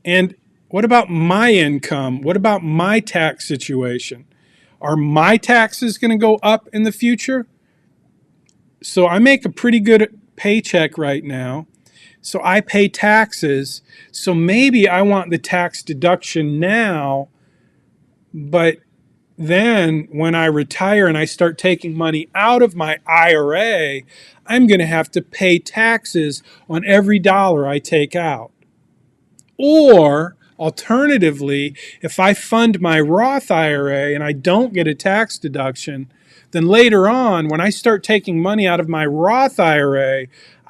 And what about my income? What about my tax situation? Are my taxes going to go up in the future? So I make a pretty good paycheck right now. So I pay taxes. So maybe I want the tax deduction now, but then when I retire and I start taking money out of my IRA, I'm going to have to pay taxes on every dollar I take out. Or alternatively, if I fund my Roth IRA and I don't get a tax deduction, then later on, when I start taking money out of my Roth IRA,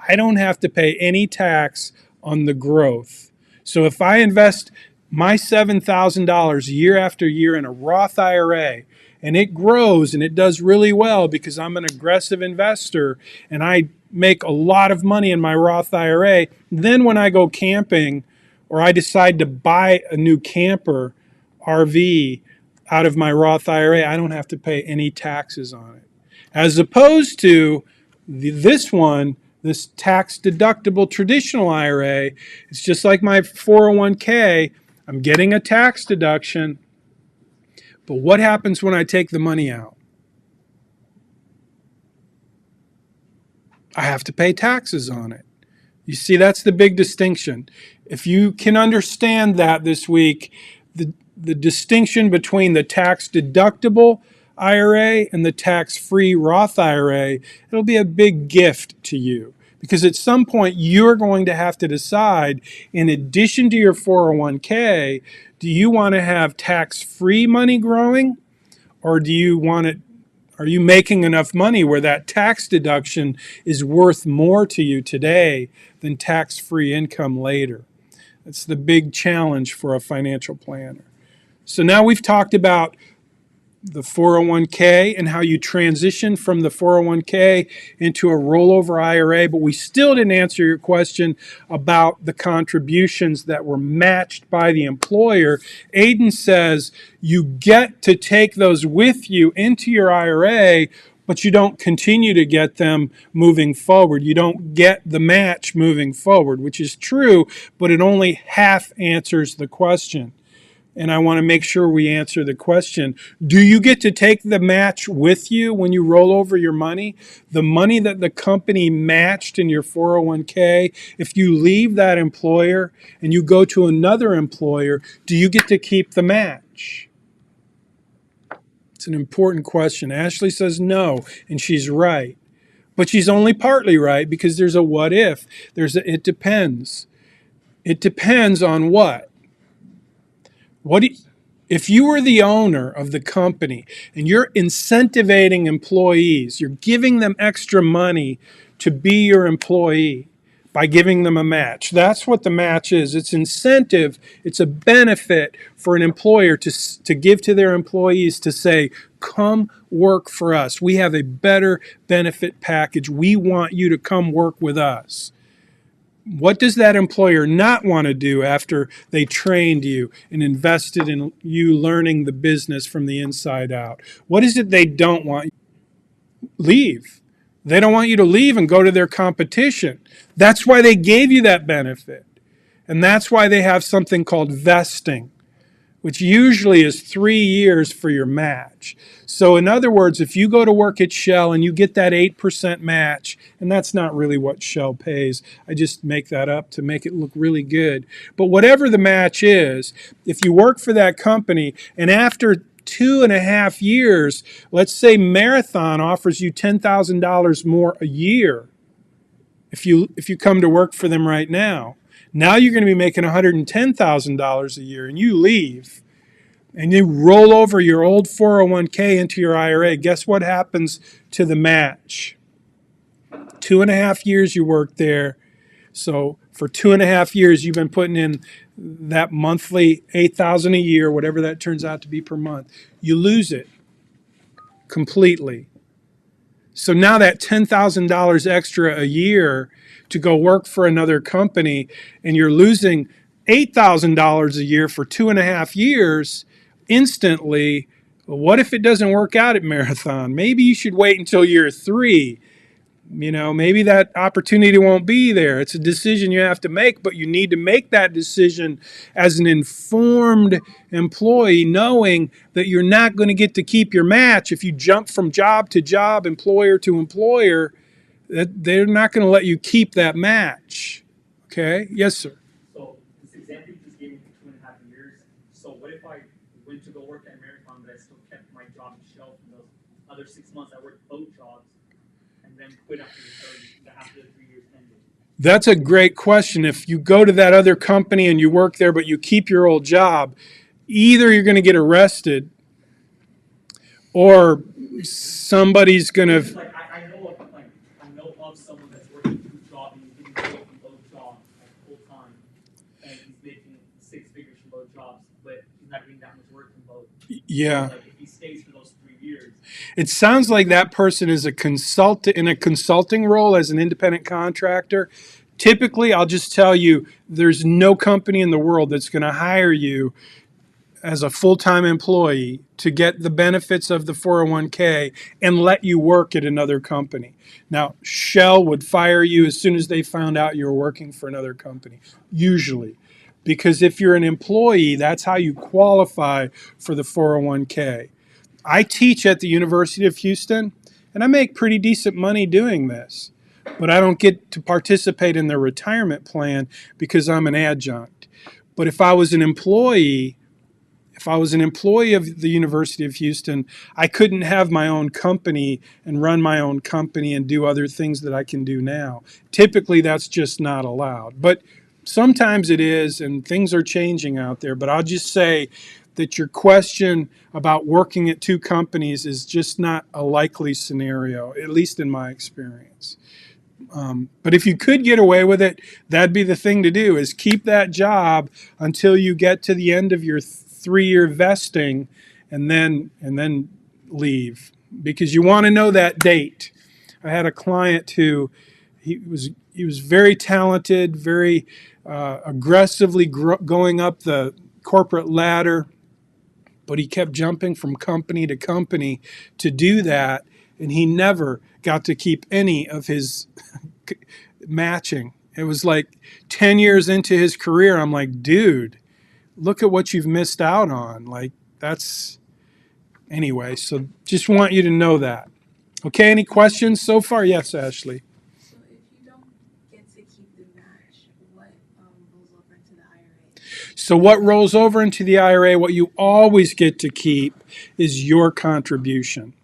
I don't have to pay any tax on the growth. So if I invest my $7,000 year after year in a Roth IRA, and it grows and it does really well because I'm an aggressive investor and I make a lot of money in my Roth IRA, then when I go camping or I decide to buy a new camper, RV, out of my Roth IRA, I don't have to pay any taxes on it. As opposed to this one, this tax deductible traditional IRA, it's just like my 401k. I'm getting a tax deduction, but what happens when I take the money out? I have to pay taxes on it. You see, that's the big distinction. If you can understand that this week, the distinction between the tax deductible IRA and the tax-free Roth IRA, it'll be a big gift to you. Because at some point, you're going to have to decide, in addition to your 401k, do you want to have tax-free money growing? Or do you want it? Are you making enough money where that tax deduction is worth more to you today than tax-free income later? That's the big challenge for a financial planner. So now we've talked about the 401k and how you transition from the 401k into a rollover IRA, but we still didn't answer your question about the contributions that were matched by the employer. Aiden says you get to take those with you into your IRA, but you don't continue to get them moving forward. You don't get the match moving forward, which is true, but it only half answers the question. And I want to make sure we answer the question. Do you get to take the match with you when you roll over your money? The money that the company matched in your 401k, if you leave that employer and you go to another employer, do you get to keep the match? It's an important question. Ashley says no, and she's right. But she's only partly right because there's a what if. It depends. It depends on what? If you were the owner of the company and you're incentivating employees, you're giving them extra money to be your employee by giving them a match. That's what the match is. It's incentive. It's a benefit for an employer to give to their employees to say, come work for us. We have a better benefit package. We want you to come work with us. What does that employer not want to do after they trained you and invested in you learning the business from the inside out? What is it they don't want you to leave? They don't want you to leave and go to their competition. That's why they gave you that benefit. And that's why they have something called vesting, which usually is 3 years for your match. So in other words, if you go to work at Shell and you get that 8% match, and that's not really what Shell pays, I just make that up to make it look really good. But whatever the match is, if you work for that company and after 2.5 years, let's say Marathon offers you $10,000 more a year, if you come to work for them right now, now you're going to be making $110,000 a year and you leave and you roll over your old 401k into your IRA. Guess what happens to the match? 2.5 years you worked there. So for 2.5 years, you've been putting in that monthly $8,000 a year, whatever that turns out to be per month. You lose it completely. So now that $10,000 extra a year to go work for another company, and you're losing $8,000 a year for 2.5 years instantly. What if it doesn't work out at Marathon? Maybe you should wait until year 3. Maybe that opportunity won't be there. It's a decision you have to make, but you need to make that decision as an informed employee, knowing that you're not going to get to keep your match if you jump from job to job, employer to employer. That they're not going to let you keep that match. Okay? Yes, sir. So this example you just gave me for 2.5 years. So what if I went to go work at Marathon, but I still kept my job at Shell for those other 6 months? I worked both jobs and then quit after the 3 years ended. That's a great question. If you go to that other company and you work there, but you keep your old job, either you're going to get arrested or somebody's going to... I know of someone that's working 2 jobs and he's getting paid from both jobs full time, and he's making 6 figures from both jobs, but he's not getting that much work from both. Yeah. So if he stays for those 3 years. It sounds like that person is a consultant in a consulting role as an independent contractor. Typically, I'll just tell you, there's no company in the world that's going to hire you as a full-time employee to get the benefits of the 401k and let you work at another company. Now, Shell would fire you as soon as they found out you were working for another company, usually. Because if you're an employee, that's how you qualify for the 401k. I teach at the University of Houston, and I make pretty decent money doing this. But I don't get to participate in their retirement plan because I'm an adjunct. But if I was an employee of the University of Houston, I couldn't have my own company and run my own company and do other things that I can do now. Typically, that's just not allowed. But sometimes it is, and things are changing out there. But I'll just say that your question about working at 2 companies is just not a likely scenario, at least in my experience. But if you could get away with it, that'd be the thing to do, is keep that job until you get to the end of your 3-year vesting, and then leave, because you want to know that date. I had a client who he was very talented, very aggressively going up the corporate ladder, but he kept jumping from company to company to do that, and he never got to keep any of his matching. It was like 10 years into his career. I'm like, dude, look at what you've missed out on. Like, that's, anyway, so just want you to know that. Okay, any questions so far? Yes, Ashley. So if you don't get to keep the match, what rolls over into the IRA? So what rolls over into the IRA, what you always get to keep is your contribution.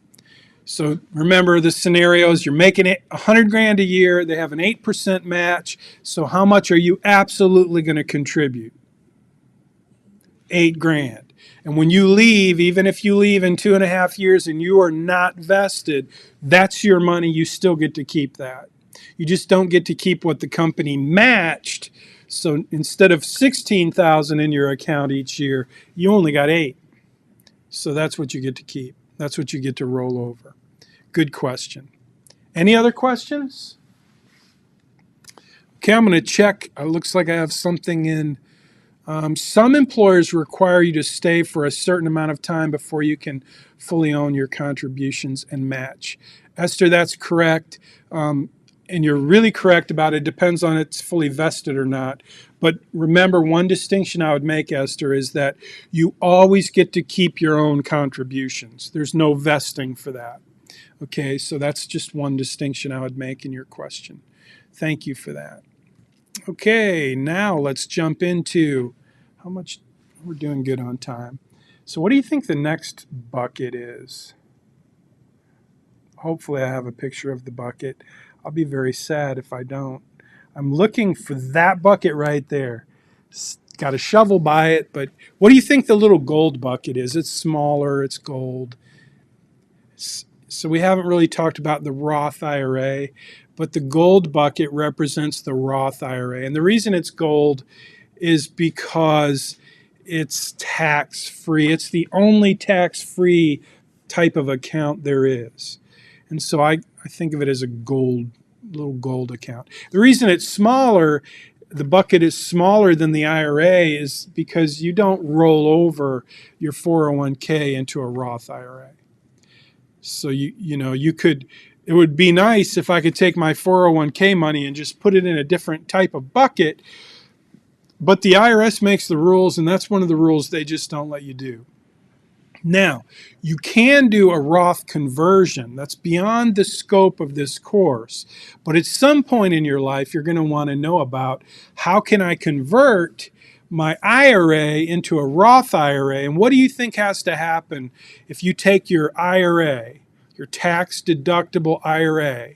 So remember the scenarios, you're making it $100,000 a year, they have an 8% match. So how much are you absolutely going to contribute? $8,000. And when you leave, even if you leave in 2.5 years and you are not vested, that's your money. You still get to keep that. You just don't get to keep what the company matched. So instead of $16,000 in your account each year, you only got $8,000. So that's what you get to keep. That's what you get to roll over. Good question. Any other questions? Okay, I'm going to check. It looks like I have something in. Some employers require you to stay for a certain amount of time before you can fully own your contributions and match. Esther, that's correct. And you're really correct about it. Depends on it's fully vested or not. But remember, one distinction I would make, Esther, is that you always get to keep your own contributions. There's no vesting for that. Okay, so that's just one distinction I would make in your question. Thank you for that. Okay, now let's jump into how much we're doing good on time. So what do you think the next bucket is? Hopefully I have a picture of the bucket. I'll be very sad if I don't. I'm looking for that bucket right there. It's got a shovel by it, but what do you think the little gold bucket is? It's smaller, it's gold. So we haven't really talked about the Roth IRA, but the gold bucket represents the Roth IRA. And the reason it's gold is because it's tax-free. It's the only tax-free type of account there is. And so I think of it as a little gold account. The reason it's smaller, the bucket is smaller than the IRA, is because you don't roll over your 401k into a Roth IRA. So you could, it would be nice if I could take my 401k money and just put it in a different type of bucket, but the IRS makes the rules, and that's one of the rules they just don't let you do. Now, you can do a Roth conversion. That's beyond the scope of this course, but at some point in your life, you're going to want to know about how can I convert my IRA into a Roth IRA, and what do you think has to happen if you take your IRA, your tax-deductible IRA?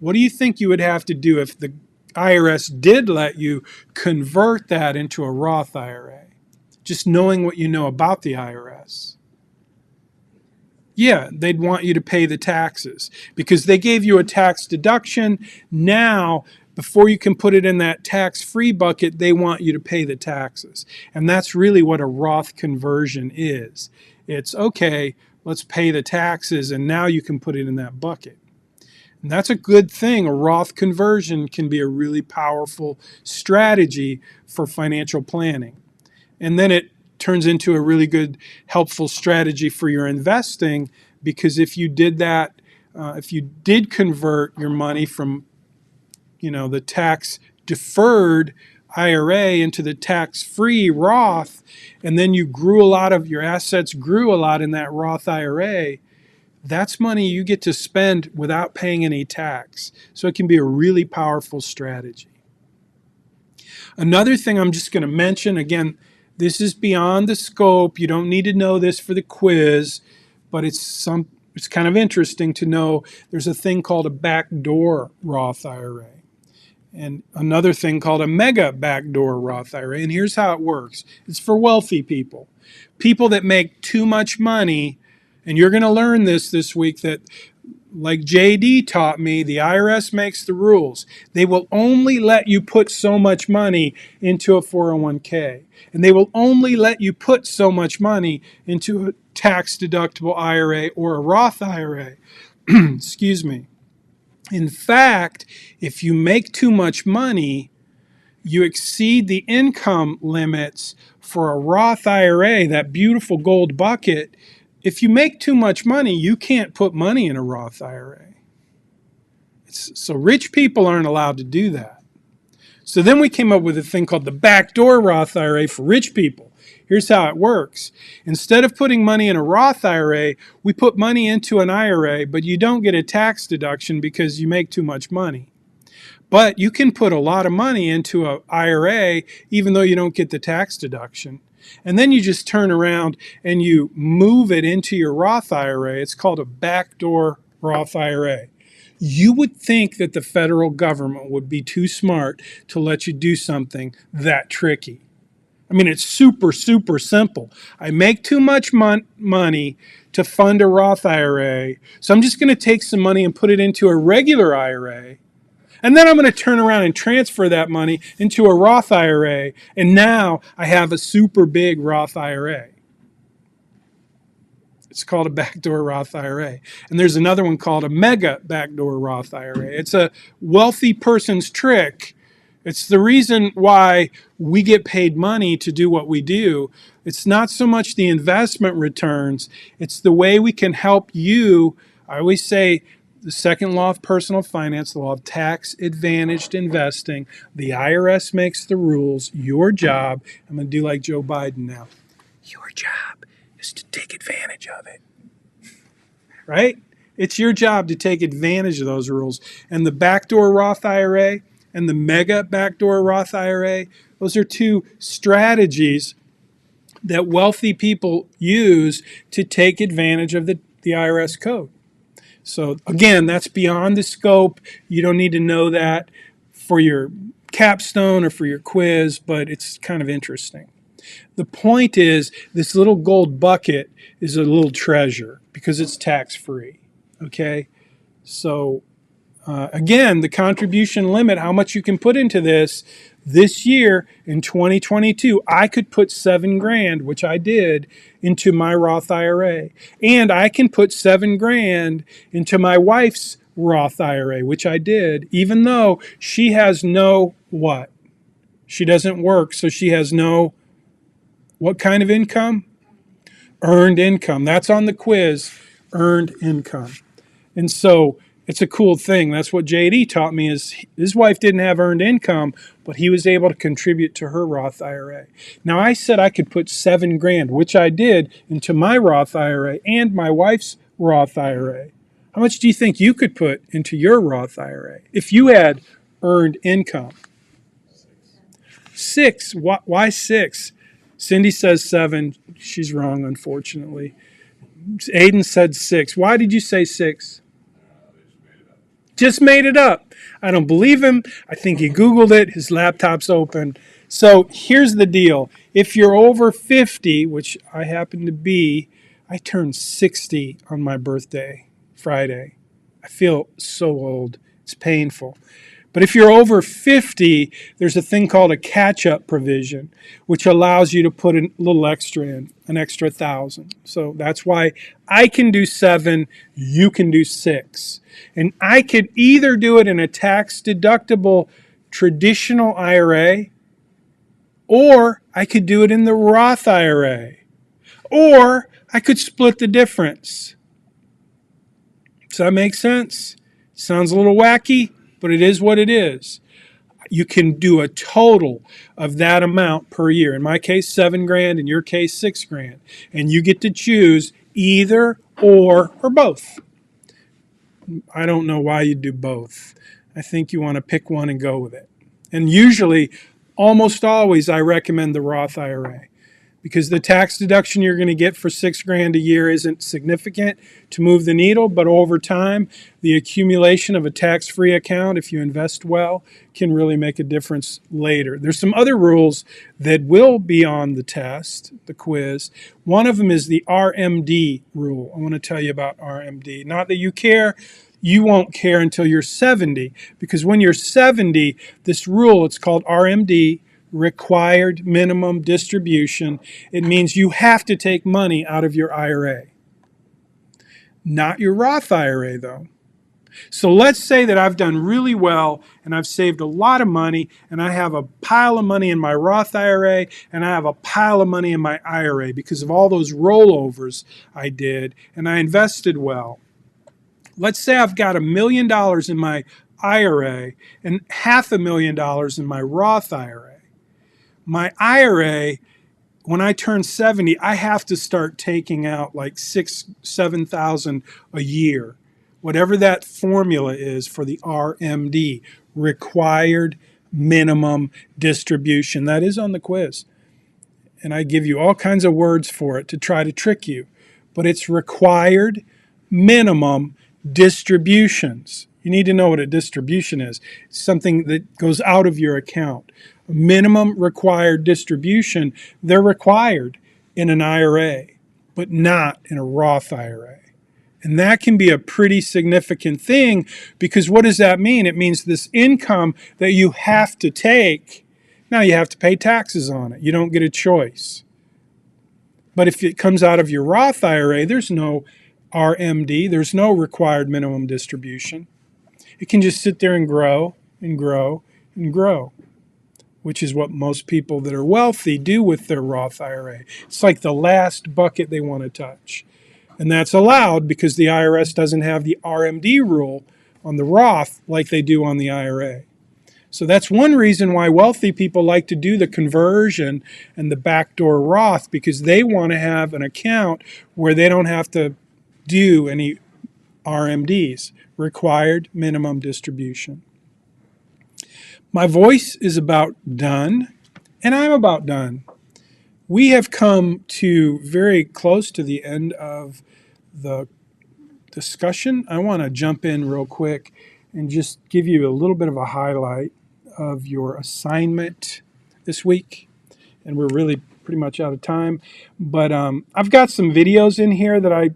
What do you think you would have to do if the IRS did let you convert that into a Roth IRA? Just knowing what you know about the IRS. Yeah, they'd want you to pay the taxes because they gave you a tax deduction. Now, before you can put it in that tax-free bucket, they want you to pay the taxes. And that's really what a Roth conversion is. It's, okay, let's pay the taxes, and now you can put it in that bucket. And that's a good thing. A Roth conversion can be a really powerful strategy for financial planning. And then it turns into a really good, helpful strategy for your investing, because if you did that, if you did convert your money from the tax-deferred IRA into the tax-free Roth, and then you grew a lot of your assets, grew a lot in that Roth IRA, that's money you get to spend without paying any tax. So it can be a really powerful strategy. Another thing I'm just going to mention, again, this is beyond the scope. You don't need to know this for the quiz, but it's kind of interesting to know there's a thing called a backdoor Roth IRA. And another thing called a mega backdoor Roth IRA. And here's how it works. It's for wealthy people. People that make too much money, and you're going to learn this week, that like JD taught me, the IRS makes the rules. They will only let you put so much money into a 401k. And they will only let you put so much money into a tax-deductible IRA or a Roth IRA. Excuse me. In fact, if you make too much money, you exceed the income limits for a Roth IRA, that beautiful gold bucket. If you make too much money, you can't put money in a Roth IRA. So rich people aren't allowed to do that. So then we came up with a thing called the Backdoor Roth IRA for rich people. Here's how it works. Instead of putting money in a Roth IRA, we put money into an IRA, but you don't get a tax deduction because you make too much money. But you can put a lot of money into an IRA even though you don't get the tax deduction. And then you just turn around and you move it into your Roth IRA. It's called a backdoor Roth IRA. You would think that the federal government would be too smart to let you do something that tricky. I mean, it's super, super simple. I make too much money to fund a Roth IRA, so I'm just going to take some money and put it into a regular IRA. And then I'm going to turn around and transfer that money into a Roth IRA. And now I have a super big Roth IRA. It's called a backdoor Roth IRA. And there's another one called a mega backdoor Roth IRA. It's a wealthy person's trick. It's the reason why we get paid money to do what we do. It's not so much the investment returns. It's the way we can help you. I always say, the second law of personal finance, the law of tax-advantaged investing. The IRS makes the rules. Your job, I'm going to do like Joe Biden now. Your job is to take advantage of it. Right? It's your job to take advantage of those rules. And the backdoor Roth IRA and the mega backdoor Roth IRA, those are two strategies that wealthy people use to take advantage of the IRS code. So again, that's beyond the scope. You don't need to know that for your capstone or for your quiz, but it's kind of interesting. The point is, this little gold bucket is a little treasure because it's tax-free, okay? So again, the contribution limit, how much you can put into this year in 2022, I could put $7,000, which I did, into my Roth IRA. And I can put $7,000 into my wife's Roth IRA, which I did, even though she has no what? She doesn't work, so she has no what kind of income? Earned income. That's on the quiz, earned income. And so it's a cool thing. That's what JD taught me is his wife didn't have earned income, but he was able to contribute to her Roth IRA. Now I said I could put $7,000, which I did, into my Roth IRA and my wife's Roth IRA. How much do you think you could put into your Roth IRA if you had earned income? 6. Why 6? Cindy says 7. She's wrong, unfortunately. Aiden said 6. Why did you say 6? Just made it up. I don't believe him. I think he Googled it. His laptop's open. So here's the deal. If you're over 50, which I happen to be, I turned 60 on my birthday, Friday. I feel so old. It's painful. But if you're over 50, there's a thing called a catch-up provision, which allows you to put a little extra in, an extra 1,000. So that's why I can do 7, you can do 6. And I could either do it in a tax-deductible traditional IRA, or I could do it in the Roth IRA, or I could split the difference. Does that make sense? Sounds a little wacky, but it is what it is. You can do a total of that amount per year. In my case, $7,000. In your case, $6,000. And you get to choose either or both. I don't know why you do both. I think you want to pick one and go with it. And usually, almost always, I recommend the Roth IRA because the tax deduction you're going to get for $6,000 a year isn't significant to move the needle, but over time, the accumulation of a tax-free account, if you invest well, can really make a difference later. There's some other rules that will be on the test, the quiz. One of them is the Rmd rule. I want to tell you about Rmd. Not that you care. You won't care until you're 70, because when you're 70, this rule, it's called Rmd, required minimum distribution. It means you have to take money out of your IRA. Not your Roth IRA, though. So let's say that I've done really well and I've saved a lot of money and I have a pile of money in my Roth IRA and I have a pile of money in my IRA because of all those rollovers I did and I invested well. Let's say I've got $1 million in my IRA and $500,000 in my Roth IRA. My IRA, when I turn 70, I have to start taking out like $7,000 a year, whatever that formula is for the RMD, required minimum distribution. That is on the quiz. And I give you all kinds of words for it to try to trick you. But it's required minimum distributions. You need to know what a distribution is. It's something that goes out of your account. A minimum required distribution, they're required in an IRA, but not in a Roth IRA. And that can be a pretty significant thing, because what does that mean? It means this income that you have to take, now you have to pay taxes on it. You don't get a choice. But if it comes out of your Roth IRA, there's no RMD, there's no required minimum distribution. It can just sit there and grow and grow and grow, which is what most people that are wealthy do with their Roth IRA. It's like the last bucket they want to touch. And that's allowed because the IRS doesn't have the RMD rule on the Roth like they do on the IRA. So that's one reason why wealthy people like to do the conversion and the backdoor Roth, because they want to have an account where they don't have to do any RMDs, required minimum distribution. My voice is about done, and I'm about done. We have come to very close to the end of the discussion. I want to jump in real quick and just give you a little bit of a highlight of your assignment this week. And we're really pretty much out of time. But I've got some videos in here that I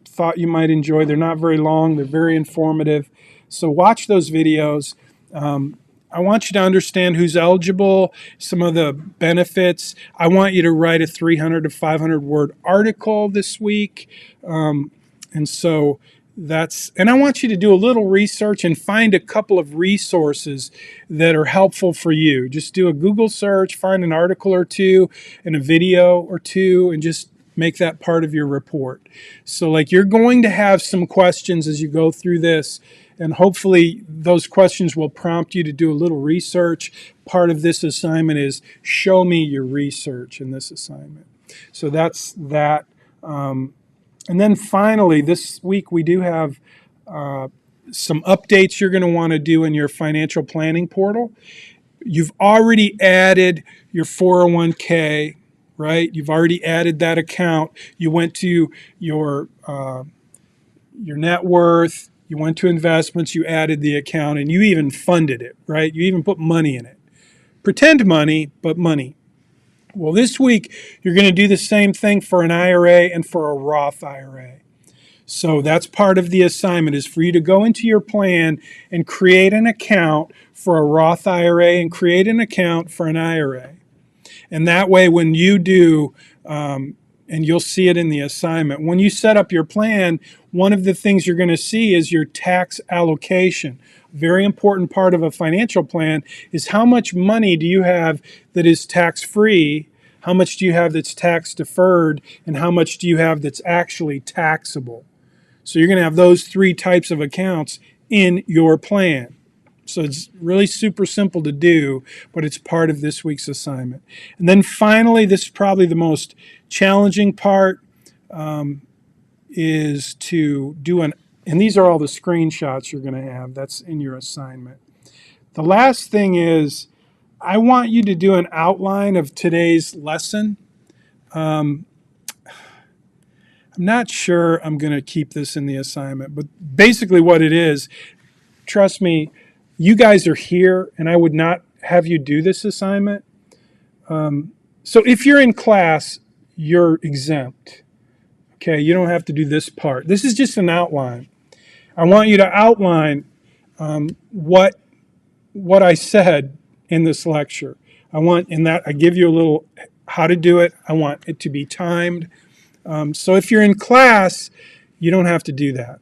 thought you might enjoy. They're not very long. They're very informative. So watch those videos. I want you to understand who's eligible, some of the benefits. I want you to write a 300 to 500 word article this week. And I want you to do a little research and find a couple of resources that are helpful for you. Just do a Google search, find an article or two and a video or two, and just make that part of your report. So like, you're going to have some questions as you go through this, and hopefully those questions will prompt you to do a little research. Part of this assignment is show me your research in this assignment. So that's that. And then finally, this week we do have some updates you're going to want to do in your financial planning portal. You've already added your 401k, right? You've already added that account. You went to your net worth, you went to investments, you added the account, and you even funded it, right? You even put money in it. Pretend money, but money. Well, this week, you're going to do the same thing for an IRA and for a Roth IRA. So that's part of the assignment, is for you to go into your plan and create an account for a Roth IRA and create an account for an IRA. And that way, when you do, and you'll see it in the assignment, when you set up your plan, one of the things you're going to see is your tax allocation. Very important part of a financial plan is how much money do you have that is tax-free, how much do you have that's tax-deferred, and how much do you have that's actually taxable. So you're going to have those three types of accounts in your plan. So it's really super simple to do, but it's part of this week's assignment. And then finally, this is probably the most challenging part, is to do and these are all the screenshots you're going to have. That's in your assignment. The last thing is, I want you to do an outline of today's lesson. I'm not sure I'm going to keep this in the assignment, but basically what it is, trust me, you guys are here, and I would not have you do this assignment. So if you're in class, you're exempt. Okay, you don't have to do this part. This is just an outline. I want you to outline what I said in this lecture. I give you a little how to do it. I want it to be timed. So if you're in class, you don't have to do that.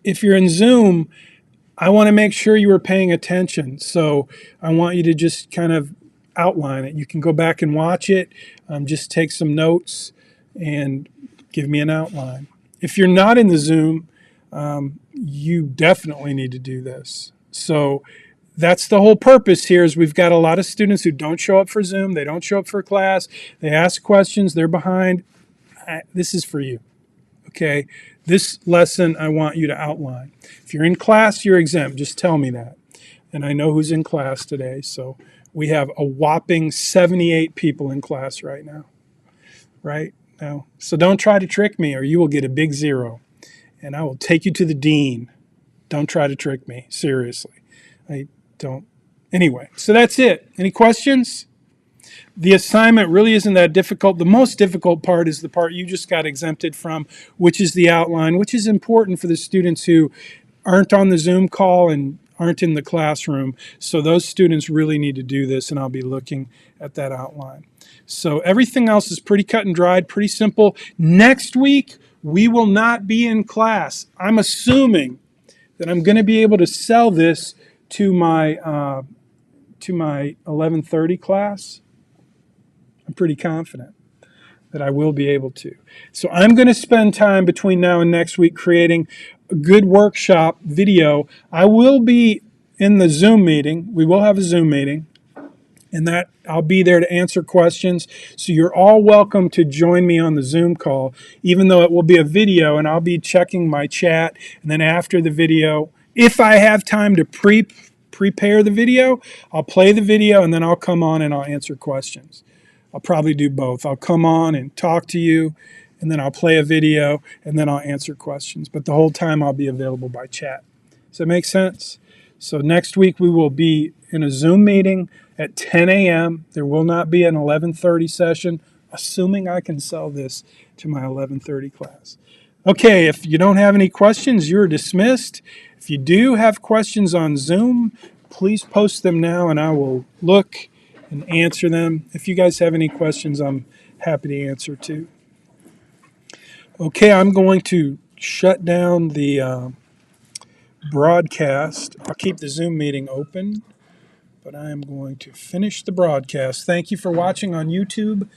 If you're in Zoom, I want to make sure you are paying attention. So I want you to just kind of outline it. You can go back and watch it, just take some notes and give me an outline. If you're not in the Zoom, you definitely need to do this. So that's the whole purpose here is we've got a lot of students who don't show up for Zoom. They don't show up for class. They ask questions. They're behind. This is for you. Okay. This lesson I want you to outline. If you're in class, you're exempt. Just tell me that. And I know who's in class today. So we have a whopping 78 people in class right now. Right now. So don't try to trick me or you will get a big 0. And I will take you to the dean. Don't try to trick me. Seriously. I don't. Anyway, so that's it. Any questions? The assignment really isn't that difficult. The most difficult part is the part you just got exempted from, which is the outline, which is important for the students who aren't on the Zoom call and aren't in the classroom. So those students really need to do this, and I'll be looking at that outline. So everything else is pretty cut and dried, pretty simple. Next week, we will not be in class. I'm assuming that I'm going to be able to sell this to my 11:30 class. I'm pretty confident that I will be able to. So I'm going to spend time between now and next week creating a good workshop video. I will be in the Zoom meeting. We will have a Zoom meeting, and that I'll be there to answer questions. So you're all welcome to join me on the Zoom call, even though it will be a video, and I'll be checking my chat. And then after the video, if I have time to prepare the video, I'll play the video, and then I'll come on and I'll answer questions. I'll probably do both. I'll come on and talk to you, and then I'll play a video, and then I'll answer questions. But the whole time I'll be available by chat. Does that make sense? So next week we will be in a Zoom meeting at 10 a.m. There will not be an 11:30 session, assuming I can sell this to my 11:30 class. Okay, if you don't have any questions, you're dismissed. If you do have questions on Zoom, please post them now and I will look and answer them. If you guys have any questions, I'm happy to answer too. Okay, I'm going to shut down the broadcast. I'll keep the Zoom meeting open, but I am going to finish the broadcast. Thank you for watching on YouTube.